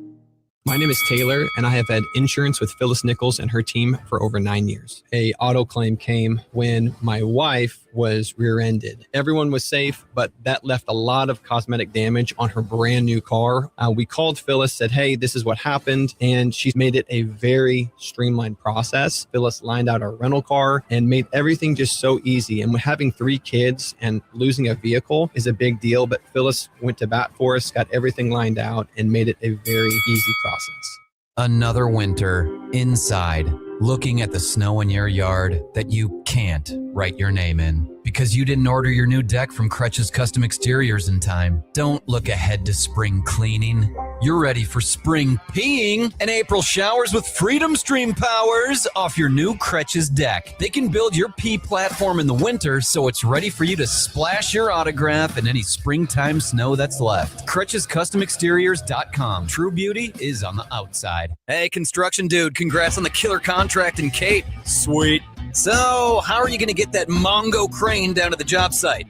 My name is Taylor, and I have had insurance with Phyllis Nichols and her team for over 9 years. A auto claim came when my wife was rear-ended. Everyone was safe, but that left a lot of cosmetic damage on her brand new car. We called Phyllis, said, hey, this is what happened, and she's made it a very streamlined process. Phyllis lined out our rental car and made everything just so easy. And having 3 kids and losing a vehicle is a big deal, but Phyllis went to bat for us, got everything lined out, and made it a very easy process. Another winter inside, looking at the snow in your yard that you can't write your name in because you didn't order your new deck from Crutch's Custom Exteriors in time. Don't look ahead to spring cleaning. You're ready for spring peeing and April showers with Freedom Stream powers off your new Crutch's deck. They can build your pee platform in the winter so it's ready for you to splash your autograph in any springtime snow that's left. CrutchesCustomExteriors.com. True beauty is on the outside. Hey, construction dude, congrats on the killer contract in Cape. Sweet. So, how are you going to get that Mongo crane down to the job site?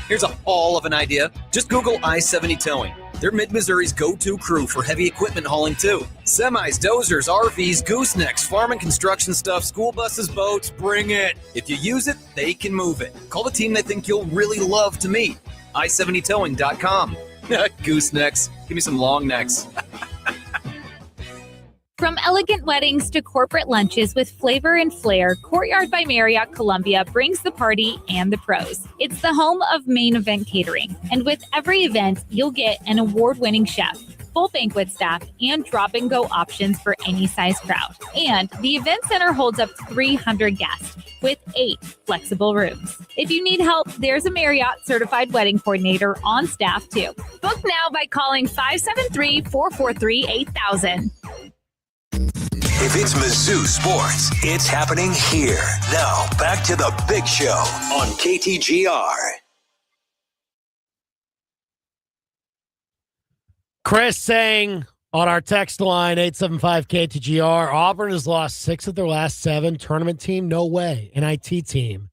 Here's a haul of an idea. Just Google I-70 Towing. They're Mid-Missouri's go-to crew for heavy equipment hauling, too. Semis, dozers, RVs, goosenecks, farm and construction stuff, school buses, boats, bring it. If you use it, they can move it. Call the team they think you'll really love to meet. I70towing.com. Goosenecks. Give me some long necks. From elegant weddings to corporate lunches with flavor and flair, Courtyard by Marriott Columbia brings the party and the pros. It's the home of Main Event Catering, and with every event, you'll get an award-winning chef, full banquet staff, and drop-and-go options for any size crowd. And the event center holds up to 300 guests with 8 flexible rooms. If you need help, there's a Marriott certified wedding coordinator on staff too. Book now by calling 573-443-8000. If it's Mizzou sports, it's happening here. Now, back to the big show on KTGR. Chris saying on our text line, 875-KTGR, Auburn has lost 6 of their last 7. Tournament team, no way. NIT team.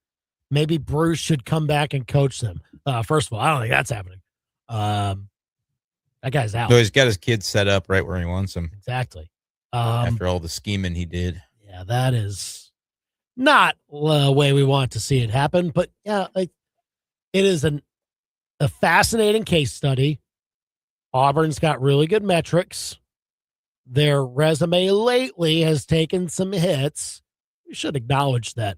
Maybe Bruce should come back and coach them. First of all, I don't think that's happening. That guy's out. So he's got his kids set up right where he wants them. Exactly. After all the scheming he did. Yeah, that is not the way we want to see it happen. But yeah, it is a fascinating case study. Auburn's got really good metrics. Their resume lately has taken some hits. We should acknowledge that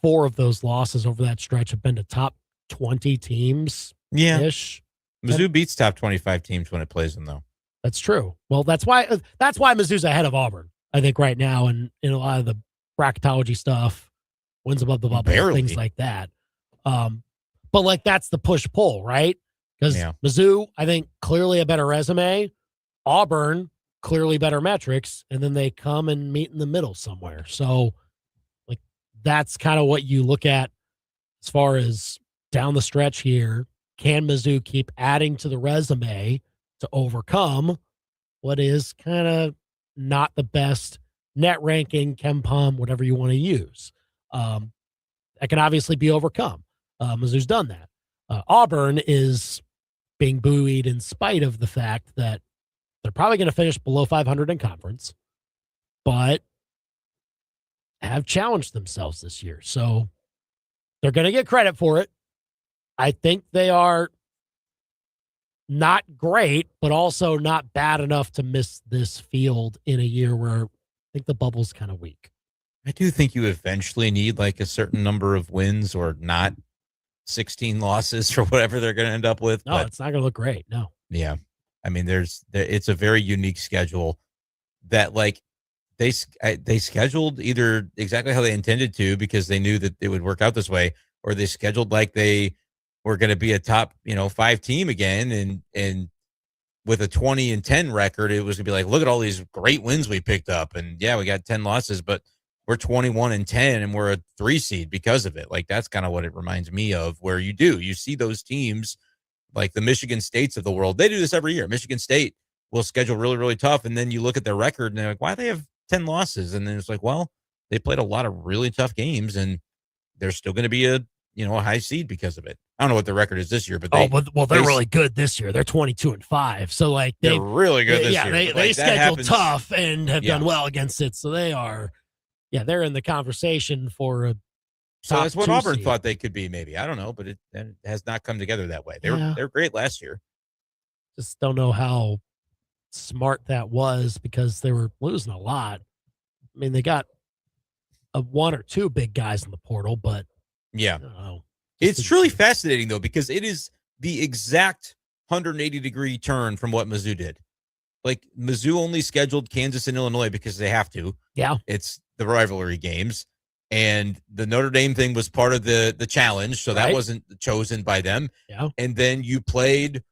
4 of those losses over that stretch have been to top 20 teams. Yeah. Ish. Mizzou beats top 25 teams when it plays them, though. That's true. Well, that's why Mizzou's ahead of Auburn, I think, right now, and in a lot of the bracketology stuff, wins above the bubble, Barely. things like that. But like that's the push-pull, right? Because Mizzou, I think, clearly a better resume. Auburn, clearly better metrics, and then they come and meet in the middle somewhere. So, like, that's kind of what you look at as far as down the stretch here. Can Mizzou keep adding to the resume to overcome what is kind of not the best net ranking, KenPom, whatever you want to use? That can obviously be overcome. Mizzou's done that. Auburn is being buoyed in spite of the fact that they're probably going to finish below 500 in conference, but have challenged themselves this year. So they're going to get credit for it. I think they are not great, but also not bad enough to miss this field in a year where I think the bubble's kind of weak. I do think you eventually need like a certain number of wins or not 16 losses or whatever they're going to end up with. No, but it's not going to look great. No. Yeah. I mean, it's a very unique schedule that like they scheduled either exactly how they intended to because they knew that it would work out this way, or they scheduled like they were going to be a top, 5 team again. And with a 20-10 record, it was gonna be like, look at all these great wins we picked up. And yeah, we got 10 losses, but we're 21-10 and we're a 3 seed because of it. Like, that's kind of what it reminds me of, where you see those teams like the Michigan States of the world. They do this every year. Michigan State will schedule really, really tough. And then you look at their record and they're like, why do they have 10 losses? And then it's like, well, they played a lot of really tough games and they're still going to be a high seed because of it. I don't know what the record is this year, but they're really good this year. They're 22-5. So like they're really good this year. Yeah, they scheduled tough and have done well against it. So they are, they're in the conversation for a So that's what 2 Auburn seed. thought they could be, maybe. I don't know, but it has not come together that way. They're great last year. Just don't know how smart that was because they were losing a lot. I mean, they got one or two big guys in the portal, but Yeah. I don't know. It's truly fascinating, though, because it is the exact 180-degree turn from what Mizzou did. Like, Mizzou only scheduled Kansas and Illinois because they have to. Yeah. It's the rivalry games. And the Notre Dame thing was part of the challenge, so that wasn't chosen by them. Yeah. And then you played.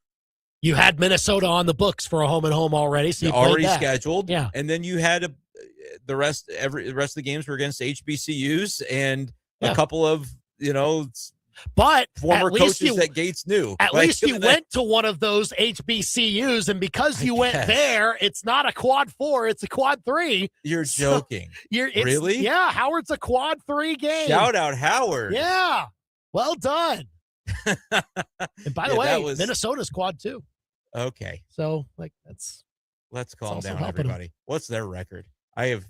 You had Minnesota on the books for a home and home already, so you already played that. scheduled. Yeah. And then you had the rest of the games were against HBCUs and a couple of, but former at least coaches that Gates knew. At least you went to one of those HBCUs, and because you went there, it's not a quad 4, it's a quad 3. You're joking. Really? Yeah, Howard's a quad 3 game. Shout out Howard. Yeah. Well done. And by the way, Minnesota's quad 2. Okay. So, let's calm also down, helping everybody. What's their record? They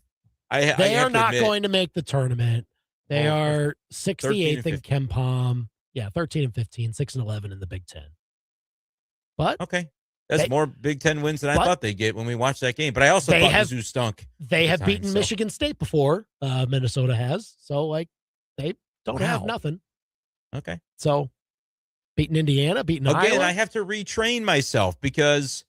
are not going to make the tournament. They are 68th in KenPom. Yeah, 13 and 15, 6 and 11 in the Big Ten. But okay, that's more Big Ten wins than I thought they'd get when we watched that game. But I also thought Mizzou stunk. They have beaten Michigan State before. Minnesota has. So they don't have nothing. Okay. So beating Indiana, beating Again, Iowa. I have to retrain myself because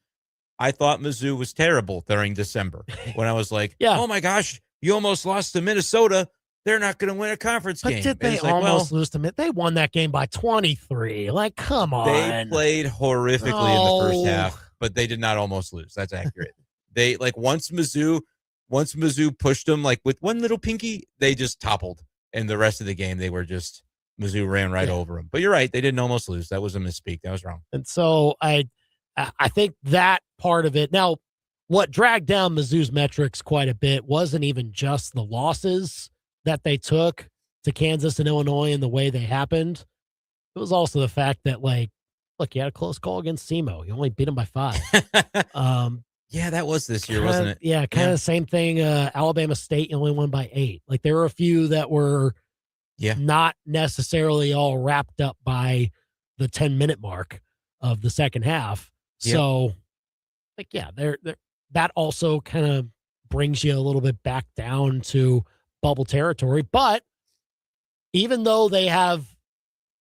I thought Mizzou was terrible during December when I was like, oh my gosh, you almost lost to Minnesota. They're not going to win a conference game. But did they almost lose to They won that game by 23. Like, come on. They played horrifically in the first half, but they did not almost lose. That's accurate. They once Mizzou pushed them with one little pinky, they just toppled. And the rest of the game, they were just Mizzou ran right over them. But you're right, they didn't almost lose. That was a misspeak. That was wrong. And so I think that part of it. Now, what dragged down Mizzou's metrics quite a bit wasn't even just the losses that they took to Kansas and Illinois and the way they happened. It was also the fact that, look, you had a close call against SEMO. You only beat them by 5. Yeah, that was this year, wasn't it? Yeah, kind of the same thing. Alabama State, you only won by 8. There were a few that were not necessarily all wrapped up by the 10-minute mark of the second half. So, that also kind of brings you a little bit back down to bubble territory. But even though they have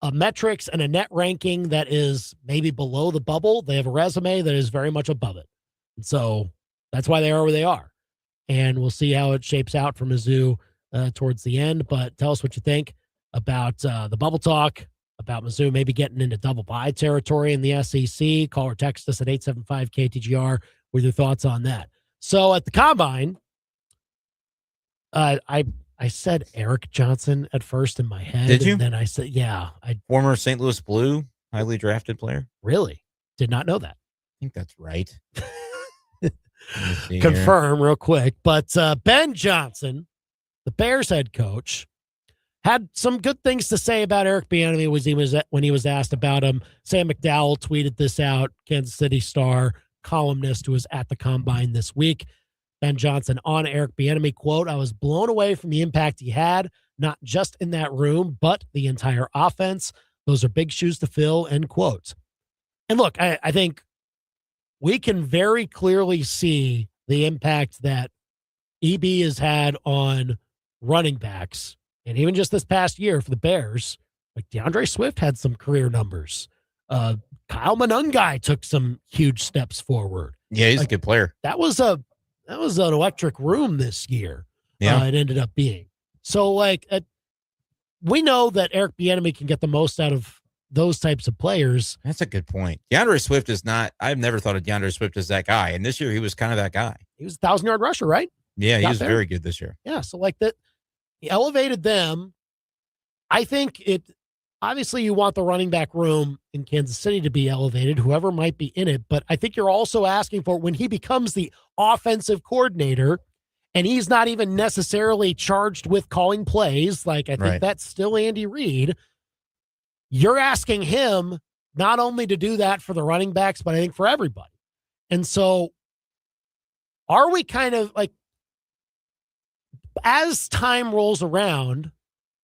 a metrics and a net ranking that is maybe below the bubble, they have a resume that is very much above it. And so that's why they are where they are. And we'll see how it shapes out for Mizzou towards the end. But tell us what you think about the bubble talk, about Mizzou maybe getting into double bye territory in the SEC. Call or text us at 875-KTGR with your thoughts on that. So at the Combine, I said Eric Johnson at first in my head. Did you? And then I said, former St. Louis Blue, highly drafted player. Really? Did not know that. I think that's right. Confirm real quick. But Ben Johnson, the Bears head coach, had some good things to say about Eric Bieniemy when he was asked about him. Sam McDowell tweeted this out, Kansas City Star columnist who was at the Combine this week. Ben Johnson on Eric Bieniemy, quote, "I was blown away from the impact he had, not just in that room, but the entire offense. Those are big shoes to fill," end quote. And look, I think we can very clearly see the impact that EB has had on running backs. And even just this past year for the Bears, DeAndre Swift had some career numbers. Kyle Monungai took some huge steps forward. Yeah, he's a good player. That was an electric room this year. Yeah. It ended up being. So, we know that Eric Bieniemy can get the most out of those types of players. That's a good point. DeAndre Swift is not, I've never thought of DeAndre Swift as that guy. And this year he was kind of that guy. He was a 1,000-yard rusher, right? Yeah, he was very good this year. Yeah, so that, he elevated them. I think obviously you want the running back room in Kansas City to be elevated, whoever might be in it. But I think you're also asking for, when he becomes the offensive coordinator and he's not even necessarily charged with calling plays, I think that's still Andy Reid, you're asking him not only to do that for the running backs, but I think for everybody. And so are we kind of as time rolls around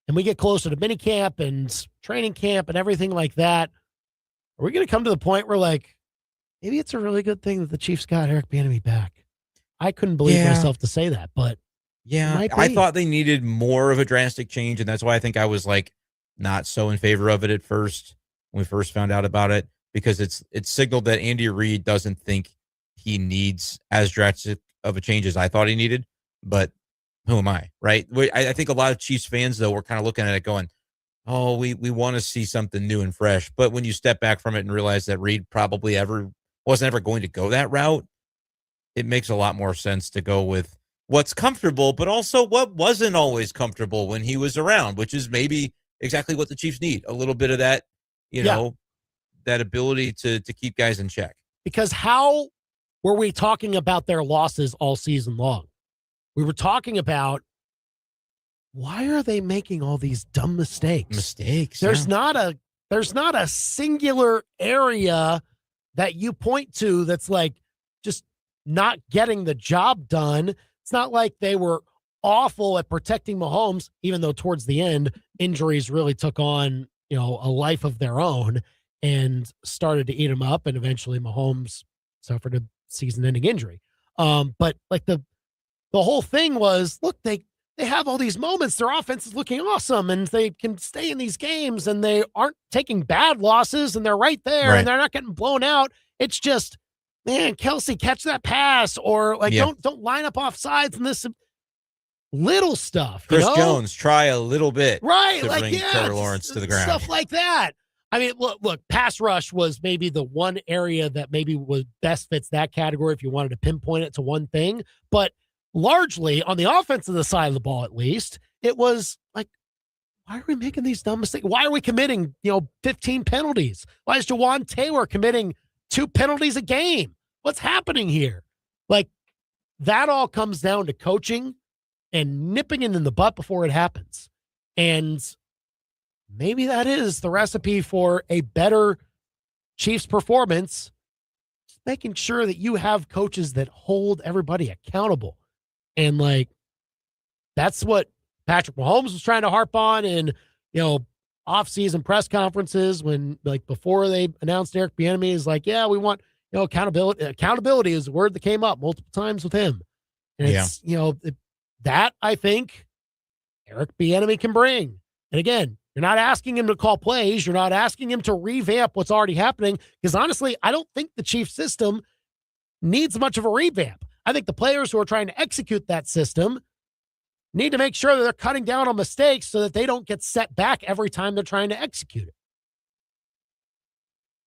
and we get closer to minicamp and training camp and everything like that, are we going to come to the point where, like, maybe it's a really good thing that the Chiefs got Eric Bieniemy back? I couldn't believe myself to say that, but yeah, I thought they needed more of a drastic change, and that's why I think I was like not so in favor of it at first when we first found out about it, because it's signaled that Andy Reid doesn't think he needs as drastic of a change as I thought he needed. But who am I, right? I think a lot of Chiefs fans, though, were kind of looking at it going, oh, we want to see something new and fresh. But when you step back from it and realize that Reid probably wasn't ever going to go that route, it makes a lot more sense to go with what's comfortable, but also what wasn't always comfortable when he was around, which is maybe exactly what the Chiefs need. A little bit of that, you know, that ability to keep guys in check. Because how were we talking about their losses all season long? We were talking about, why are they making all these dumb mistakes? There's not a singular area that you point to that's like just not getting the job done. It's not like they were awful at protecting Mahomes, even though towards the end, injuries really took on, a life of their own and started to eat him up. And eventually Mahomes suffered a season-ending injury. But like the whole thing was, look, they have all these moments. Their offense is looking awesome, and they can stay in these games, and they aren't taking bad losses, and they're right there, and they're not getting blown out. It's just, man, Kelsey, catch that pass, or like don't line up off sides and this little stuff. Chris Jones, try a little bit, right? To like bring Trevor Lawrence to the ground, stuff like that. I mean, look, pass rush was maybe the one area that maybe was best fits that category if you wanted to pinpoint it to one thing, but largely on the offensive side of the ball, at least, it was like, why are we making these dumb mistakes? Why are we committing, 15 penalties? Why is Jawan Taylor committing 2 penalties a game? What's happening here? Like, that all comes down to coaching and nipping it in the butt before it happens. And maybe that is the recipe for a better Chiefs performance, just making sure that you have coaches that hold everybody accountable. And, like, that's what Patrick Mahomes was trying to harp on in, off-season press conferences when, like, before they announced Eric Bieniemy is like, yeah, we want, accountability. Accountability is a word that came up multiple times with him. And it's, that I think Eric Bieniemy can bring. And again, you're not asking him to call plays. You're not asking him to revamp what's already happening. Because honestly, I don't think the Chiefs system needs much of a revamp. I think the players who are trying to execute that system need to make sure that they're cutting down on mistakes so that they don't get set back every time they're trying to execute it.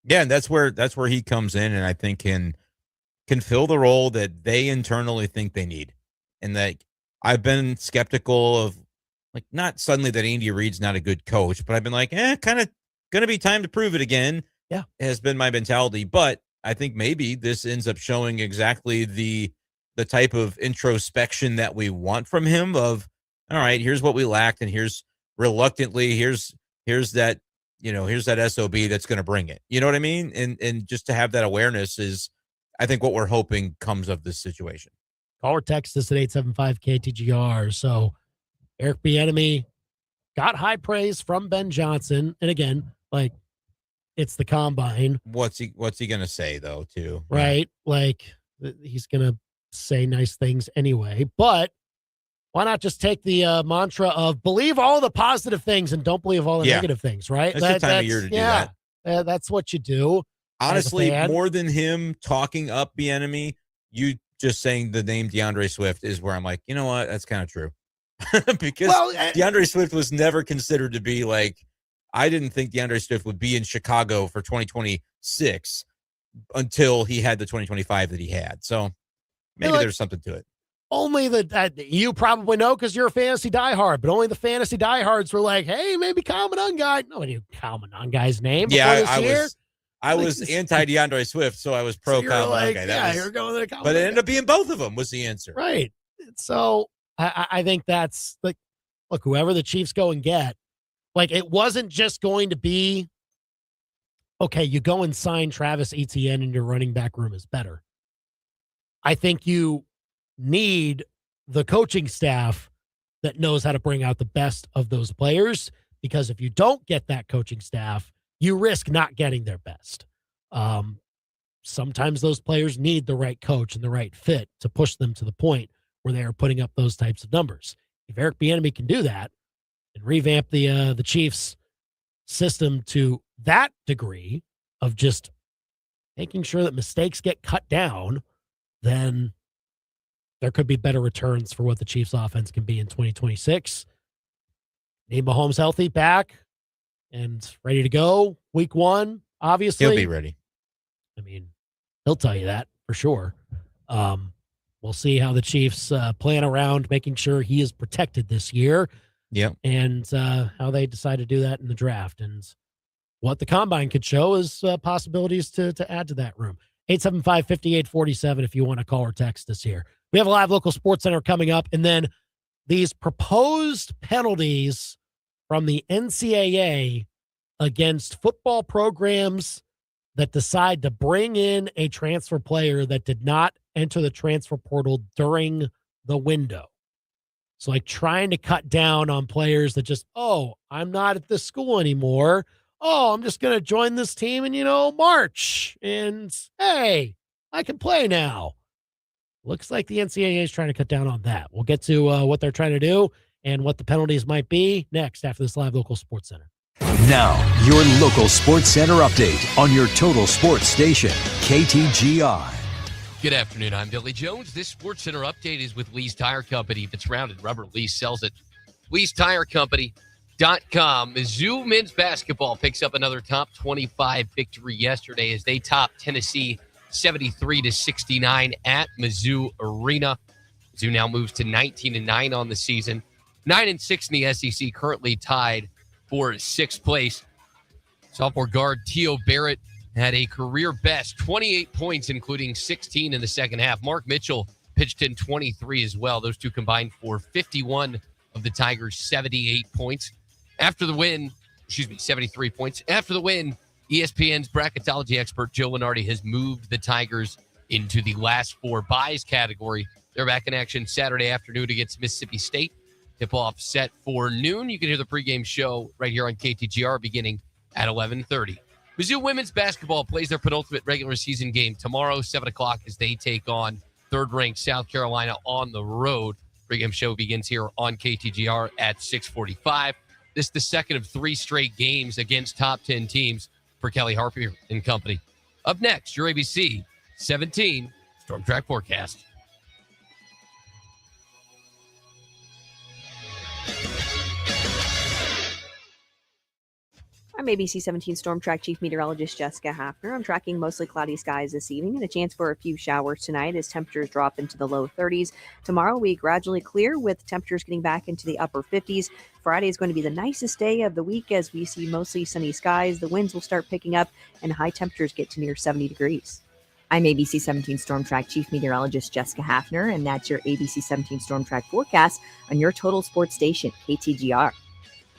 Yeah, and that's where he comes in, and I think can fill the role that they internally think they need. And that I've been skeptical of, like, not suddenly that Andy Reid's not a good coach, but I've been like, kind of going to be time to prove it again. Yeah, has been my mentality. But I think maybe this ends up showing exactly the type of introspection that we want from him of, all right, here's what we lacked, and here's that, here's that SOB that's going to bring it. You know what I mean? And just to have that awareness is, I think, what we're hoping comes of this situation. Call or text us at 875-KTGR. So Eric Bieniemy got high praise from Ben Johnson. And again, like, it's the combine. What's he going to say, though, too? Right? Like, he's going to say nice things anyway. But why not just take the mantra of believe all the positive things and don't believe all the negative things, right? That's the time of year to do that. That's what you do. Honestly, more than him talking up Bieniemy, you just saying the name DeAndre Swift is where I'm like, you know what? That's kind of true. Because DeAndre Swift was never considered to be like, I didn't think DeAndre Swift would be in Chicago for 2026 until he had the 2025 that he had. So maybe there's something to it. Only you probably know because you're a fantasy diehard, but only the fantasy diehards were like, hey, maybe Kyle Monangai. Nobody knew Kyle Monangai's name. I was anti DeAndre Swift, so I was pro Kyle Monangai. You're going to Kyle but Monangai. It ended up being both of them was the answer. Right. So I think that's like, look, whoever the Chiefs go and get, like, it wasn't just going to be, okay, you go and sign Travis Etienne and your running back room is better. I think you need the coaching staff that knows how to bring out the best of those players, because if you don't get that coaching staff, you risk not getting their best. Sometimes those players need the right coach and the right fit to push them to the point where they are putting up those types of numbers. If Eric Bieniemy can do that and revamp the Chiefs system to that degree of just making sure that mistakes get cut down, then there could be better returns for what the Chiefs offense can be in 2026. Need Mahomes healthy, back, and ready to go week 1, obviously. He'll be ready. I mean, he'll tell you that for sure. We'll see how the Chiefs plan around making sure he is protected this year. Yep. And how they decide to do that in the draft. And what the combine could show is possibilities to add to that room. 875-5847 if you want to call or text us here. We have a live local sports center coming up. And then these proposed penalties from the NCAA against football programs that decide to bring in a transfer player that did not enter the transfer portal during the window. So like trying to cut down on players that just, oh, I'm not at this school anymore. Oh, I'm just going to join this team in, March. And hey, I can play now. Looks like the NCAA is trying to cut down on that. We'll get to what they're trying to do and what the penalties might be next after this live local sports center. Now, your local sports center update on your total sports station, KTGR. Good afternoon. I'm Billy Jones. This Sports Center update is with Lee's Tire Company. If it's rounded rubber, Lee sells it. Lee'sTireCompany.com. Mizzou men's basketball picks up another top 25 victory yesterday as they topped Tennessee 73-69 at Mizzou Arena. Mizzou now moves to 19-9 on the season, 9-6 in the SEC, currently tied for 6th place. Sophomore guard Teo Barrett had a career best 28 points, including 16 in the second half. Mark Mitchell pitched in 23 as well. Those two combined for 51 of the Tigers' 78 points. After the win, 73 points. After the win, ESPN's bracketology expert Joe Lenardi has moved the Tigers into the last 4 buys category. They're back in action Saturday afternoon against Mississippi State. Tip-off set for noon. You can hear the pregame show right here on KTGR beginning at 11:30. Mizzou women's basketball plays their penultimate regular season game tomorrow, 7 o'clock, as they take on third-ranked South Carolina on the road. Pregame show begins here on KTGR at 6:45. This is the second of 3 straight games against top 10 teams for Kelly Harper and company. Up next, your ABC 17 Storm Track forecast. I'm ABC 17 Storm Track Chief Meteorologist Jessica Hafner. I'm tracking mostly cloudy skies this evening and a chance for a few showers tonight as temperatures drop into the low 30s. Tomorrow we gradually clear with temperatures getting back into the upper 50s. Friday is going to be the nicest day of the week as we see mostly sunny skies. The winds will start picking up and high temperatures get to near 70 degrees. I'm ABC 17 Storm Track Chief Meteorologist Jessica Hafner, and that's your ABC 17 Storm Track forecast on your total sports station, KTGR.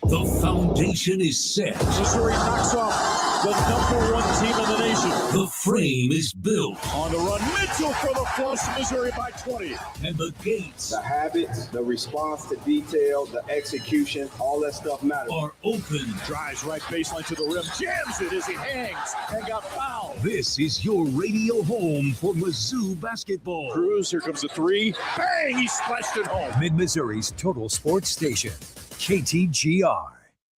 The foundation is set. Missouri knocks off the #1 team in the nation. The frame is built. On the run, Mitchell for the flush, Missouri by 20. And the gates the habits, the response to detail, the execution, all that stuff matters. Are open. Drives right baseline to the rim, jams it as he hangs and got fouled. This is your radio home for Mizzou basketball. Cruz, here comes the 3. Bang! He splashed it home. Mid-Missouri's total sports station, KTGR.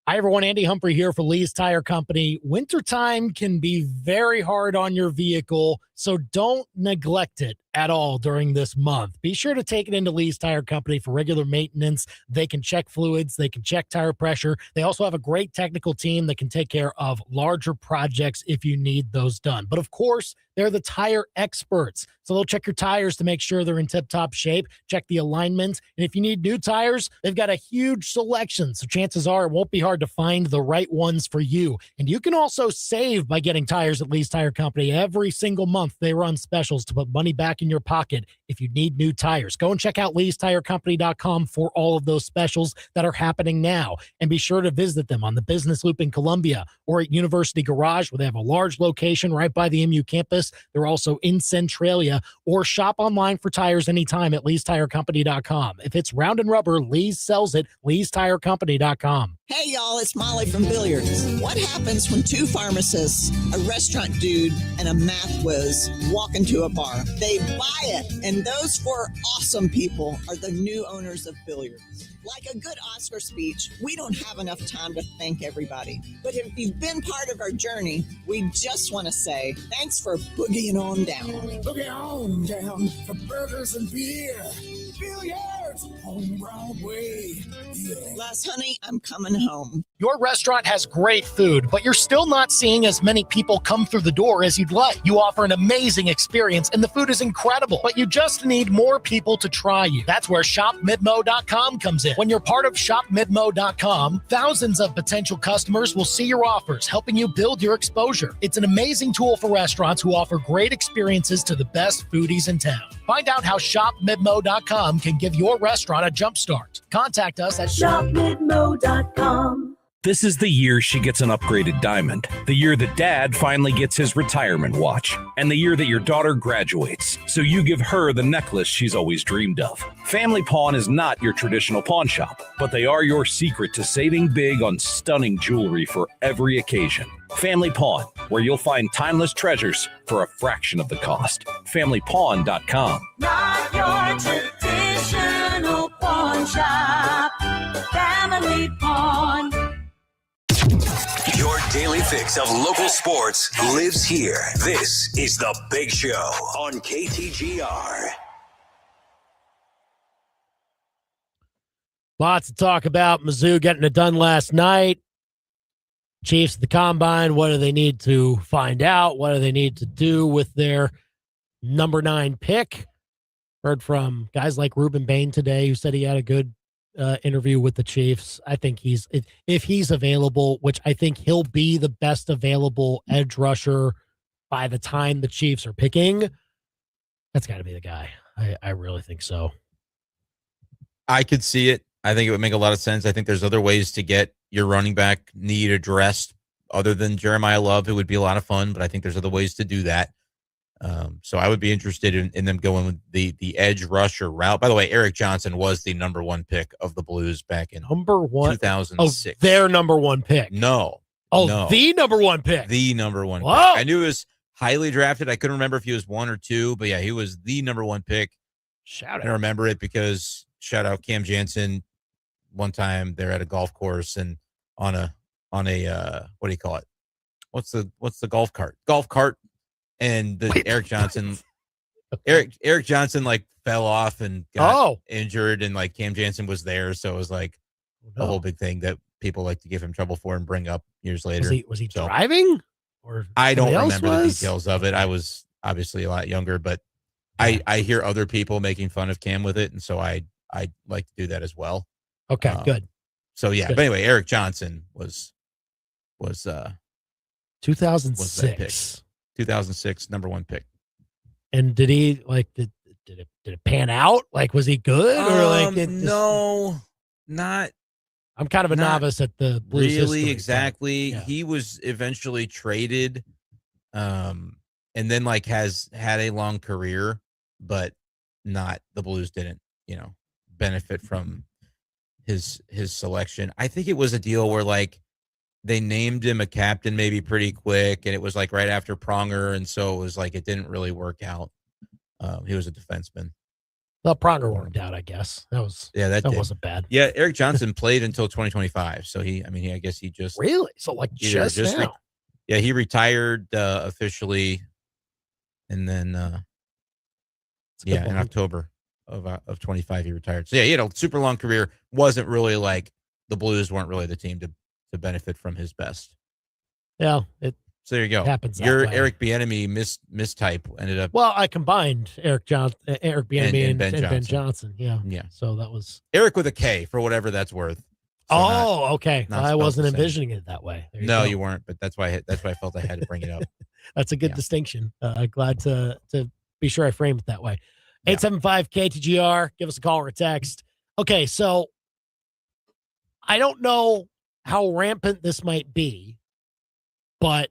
Hi, everyone. Andy Humphrey here for Lee's Tire Company. Wintertime can be very hard on your vehicle, so don't neglect it at all during this month. Be sure to take it into Lee's Tire Company for regular maintenance. They can check fluids. They can check tire pressure. They also have a great technical team that can take care of larger projects if you need those done. But, of course, they're the tire experts. So they'll check your tires to make sure they're in tip-top shape, check the alignment. And if you need new tires, they've got a huge selection. So chances are it won't be hard to find the right ones for you. And you can also save by getting tires at Lee's Tire Company. Every single month, they run specials to put money back in your pocket if you need new tires. Go and check out leestirecompany.com for all of those specials that are happening now. And be sure to visit them on the Business Loop in Columbia or at University Garage, where they have a large location right by the MU campus. They're also in Centralia, or shop online for tires anytime at leestirecompany.com. If it's round and rubber, Lee's sells it. leestirecompany.com. Hey, y'all, it's Molly from Billiards. What happens when two pharmacists, a restaurant dude, and a math whiz walk into a bar? They buy it, and those four awesome people are the new owners of Billiards. Like a good Oscar speech, we don't have enough time to thank everybody. But if you've been part of our journey, we just want to say thanks for boogieing on down. Boogie on down for burgers and beer. Billiards on Broadway. Yeah. Les, honey, I'm coming home. Your restaurant has great food, but you're still not seeing as many people come through the door as you'd like. You offer an amazing experience, and the food is incredible, but you just need more people to try you. That's where ShopMidmo.com comes in. When you're part of ShopMidmo.com, thousands of potential customers will see your offers, helping you build your exposure. It's an amazing tool for restaurants who offer great experiences to the best foodies in town. Find out how ShopMidmo.com can give your restaurant a jump start. Contact us at ShopMidmo.com. This is the year she gets an upgraded diamond, the year that dad finally gets his retirement watch, and the year that your daughter graduates, so you give her the necklace she's always dreamed of. Family Pawn is not your traditional pawn shop, but they are your secret to saving big on stunning jewelry for every occasion. Family Pawn, where you'll find timeless treasures for a fraction of the cost. FamilyPawn.com. Not your traditional pawn shop. Family Pawn. Your daily fix of local sports lives here. This is The Big Show on KTGR. Lots to talk about. Mizzou getting it done last night. Chiefs at the Combine, what do they need to find out? What do they need to do with their number 9 pick? Heard from guys like Ruben Bain today, who said he had a good interview with the Chiefs. I think if he's available, which I think he'll be the best available edge rusher by the time the Chiefs are picking, that's got to be the guy. I really think so. I could see it. I think it would make a lot of sense. I think there's other ways to get your running back need addressed other than Jeremiah Love. It would be a lot of fun, but I think there's other ways to do that. So I would be interested in them going with the edge rusher route. By the way, Eric Johnson was the number 1 pick of the Blues back in 2006. Oh, their number 1 pick. No. The number 1 pick. The number 1 Whoa. pick. I knew he was highly drafted. I couldn't remember if he was 1 or 2, but yeah, he was the number 1 pick. Shout out. I remember it because shout out Cam Jansen. One time they're at a golf course and on a what do you call it? What's the golf cart? Golf cart. And Eric Johnson like fell off and got injured, and like Cam Jansen was there, so it was like a whole big thing that people like to give him trouble for and bring up years later. Was he driving? Or I don't remember the details of it. I was obviously a lot younger, but I hear other people making fun of Cam with it, and so I like to do that as well. Okay, good. So yeah, good. But anyway, Eric Johnson was 2006. 2006 number 1 pick. And did he did it pan out? Like, was he good or like no, not. I'm kind of a novice at the Blues really history, exactly. Yeah. He was eventually traded, and then like has had a long career, but not the Blues didn't benefit from his selection. I think it was a deal where like they named him a captain maybe pretty quick, and it was like right after Pronger, and so it was like it didn't really work out. He was a defenseman. Well, Pronger worked out, I guess. That wasn't bad. Yeah, Eric Johnson played until 2025, so I guess he just really just now. He retired officially, and then in October of 25 he retired. So yeah, he had a super long career. Wasn't really like the Blues weren't really the team to benefit from his best. Yeah, so there you go. Happens. Your Eric Bieniemy mistype ended up. Well, I combined Eric Bieniemy and Ben Johnson. Yeah. So that was Eric with a K for whatever that's worth. So okay. I wasn't envisioning it that way. You weren't, but that's why I felt I had to bring it up. That's a good distinction. Glad to be sure I framed it that way. 875-KTGR. Give us a call or a text. Okay, so I don't know how rampant this might be, but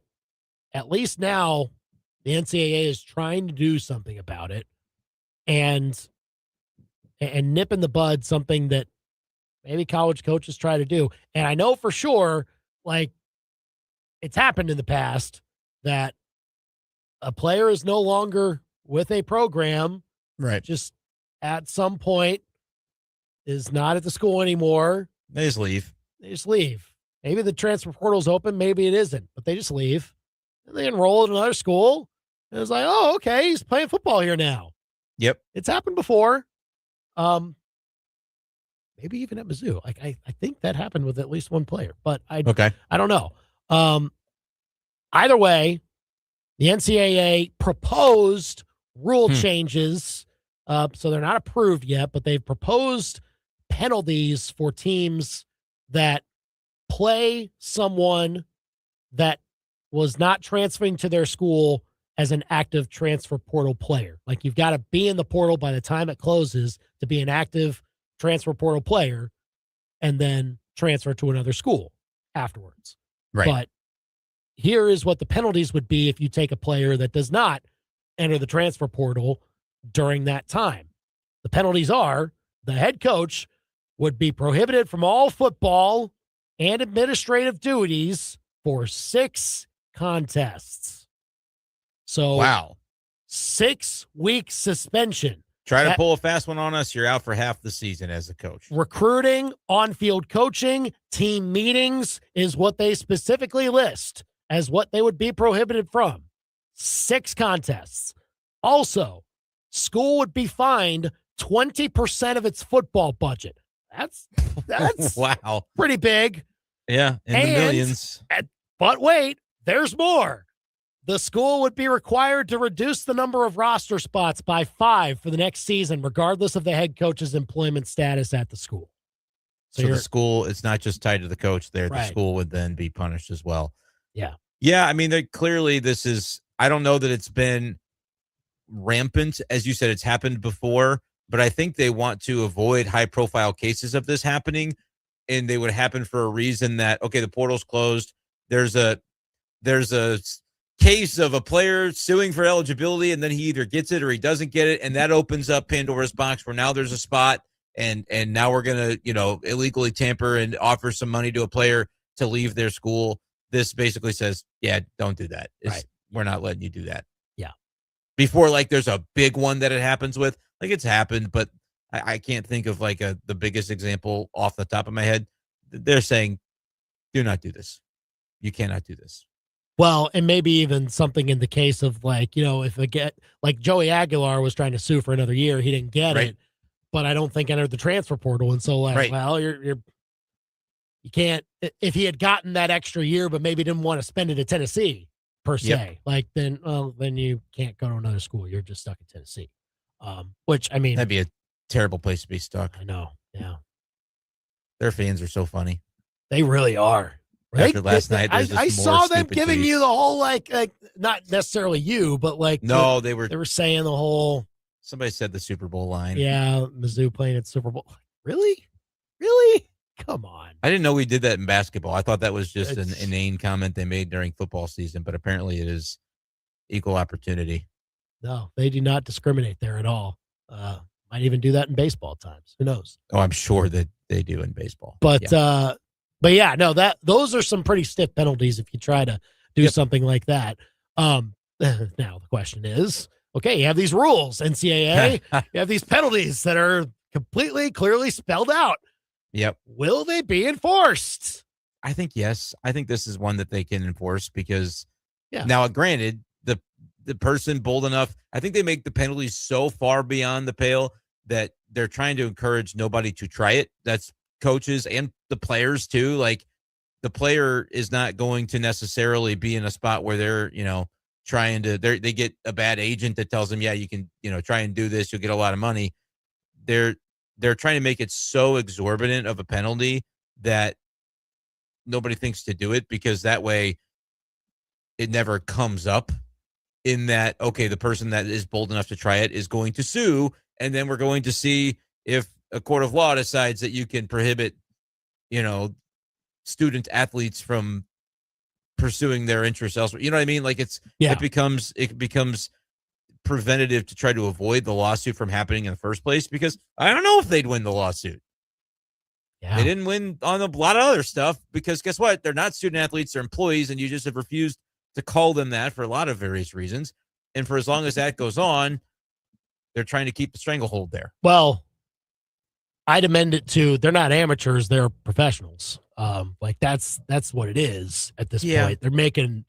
at least now the NCAA is trying to do something about it and nip in the bud something that maybe college coaches try to do. And I know for sure, like, it's happened in the past that a player is no longer with a program. Right. Just at some point is not at the school anymore. They just leave. Maybe the transfer portal's open. Maybe it isn't, but they just leave. And they enroll at another school. And it's like, oh, okay, he's playing football here now. Yep. It's happened before. Maybe even at Mizzou. Like I think that happened with at least one player, but I don't know. Either way, the NCAA proposed rule changes. So they're not approved yet, but they've proposed penalties for teams that play someone that was not transferring to their school as an active transfer portal player. Like, you've got to be in the portal by the time it closes to be an active transfer portal player and then transfer to another school afterwards. Right. But here is what the penalties would be if you take a player that does not enter the transfer portal during that time. The penalties are the head coach would be prohibited from all football and administrative duties for 6 contests. So, wow, 6-week suspension. Try to pull a fast one on us, you're out for half the season as a coach. Recruiting, on-field coaching, team meetings is what they specifically list as what they would be prohibited from. 6 contests. Also, school would be fined 20% of its football budget. That's wow, pretty big. Yeah, in the millions. But wait, there's more. The school would be required to reduce the number of roster spots by 5 for the next season, regardless of the head coach's employment status at the school. So the school, it's not just tied to the coach there. Right. The school would then be punished as well. Yeah. Yeah, I mean, clearly this is, I don't know that it's been rampant. As you said, it's happened before, but I think they want to avoid high-profile cases of this happening, and they would happen for a reason that, okay, the portal's closed. There's a case of a player suing for eligibility, and then he either gets it or he doesn't get it, and that opens up Pandora's box where now there's a spot, and now we're going to, illegally tamper and offer some money to a player to leave their school. This basically says, yeah, don't do that. Right. We're not letting you do that. Yeah. Before, like, there's a big one that it happens with. Like, it's happened, but I can't think of, like, the biggest example off the top of my head. They're saying, do not do this. You cannot do this. Well, and maybe even something in the case of, like, if like Joey Aguilar was trying to sue for another year, he didn't get it, but I don't think entered the transfer portal. And so, like, well, you can't, if he had gotten that extra year, but maybe didn't want to spend it at Tennessee per se, like, then you can't go to another school. You're just stuck in Tennessee. Which, I mean, that'd be a terrible place to be stuck. I know. Yeah. Their fans are so funny. They really are. After last night, I saw them giving tweets. you the whole, like not necessarily you, but like no, they were saying the whole. Somebody said the Super Bowl line. Yeah, Mizzou playing at Super Bowl. Really? Come on. I didn't know we did that in basketball. I thought that was just an inane comment they made during football season, but apparently it is equal opportunity. No, they do not discriminate there at all. Might even do that in baseball times. Who knows? Oh, I'm sure that they do in baseball. But yeah, no, those are some pretty stiff penalties if you try to do something like that. Now the question is, okay, you have these rules, NCAA, you have these penalties that are completely clearly spelled out. Yep. Will they be enforced? I think yes. I think this is one that they can enforce because now, granted, the person bold enough, I think they make the penalties so far beyond the pale that they're trying to encourage nobody to try it. That's coaches and the players too. Like, the player is not going to necessarily be in a spot where they're, trying to, they get a bad agent that tells them, yeah, you can, try and do this. You'll get a lot of money. They're trying to make it so exorbitant of a penalty that nobody thinks to do it, because that way it never comes up in that, okay, the person that is bold enough to try it is going to sue And then we're going to see if a court of law decides that you can prohibit, student athletes from pursuing their interests elsewhere. You know what I mean? Like it becomes preventative to try to avoid the lawsuit from happening in the first place, because I don't know if they'd win the lawsuit. Yeah. They didn't win on a lot of other stuff because guess what? They're not student athletes, they're employees, and you just have refused to call them that for a lot of various reasons. And for as long as that goes on, they're trying to keep the stranglehold there. Well, I'd amend it to they're not amateurs, they're professionals. That's what it is at this point. They're making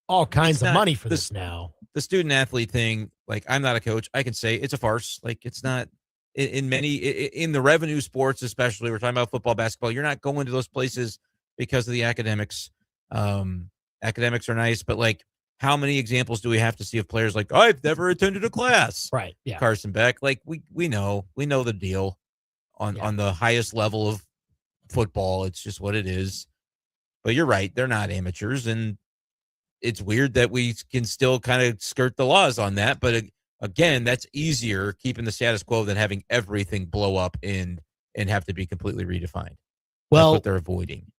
all kinds of money for this now. The student athlete thing, like, I'm not a coach. I can say it's a farce. Like, it's not in the revenue sports, especially we're talking about football, basketball. You're not going to those places because of the academics. Academics are nice, but like, how many examples do we have to see of players like, I've never attended a class? Right. Yeah. Carson Beck. Like we know the deal on the highest level of football. It's just what it is. But you're right. They're not amateurs. And it's weird that we can still kind of skirt the laws on that. But again, that's easier keeping the status quo than having everything blow up and have to be completely redefined. Well, that's what they're avoiding.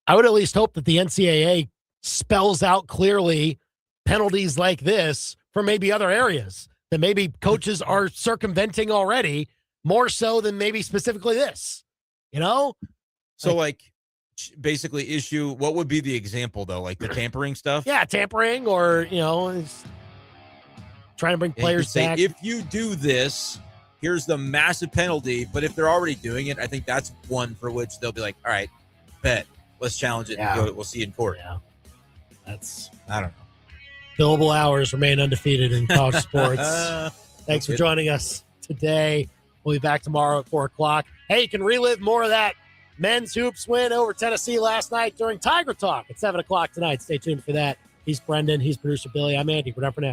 I would at least hope that the NCAA spells out clearly penalties like this for maybe other areas that maybe coaches are circumventing already, more so than maybe specifically this, So like basically issue, what would be the example though? Like the tampering stuff? Yeah, tampering or, trying to bring players say, back. if you do this, here's the massive penalty. But if they're already doing it, I think that's one for which they'll be like, all right, bet, let's challenge it and we'll see you in court. Yeah. I don't know. Billable hours remain undefeated in college sports. Thanks for joining us today. We'll be back tomorrow at 4 o'clock. Hey, you can relive more of that men's hoops win over Tennessee last night during Tiger Talk at 7 o'clock tonight. Stay tuned for that. He's Brendan. He's producer Billy. I'm Andy. We're done for now.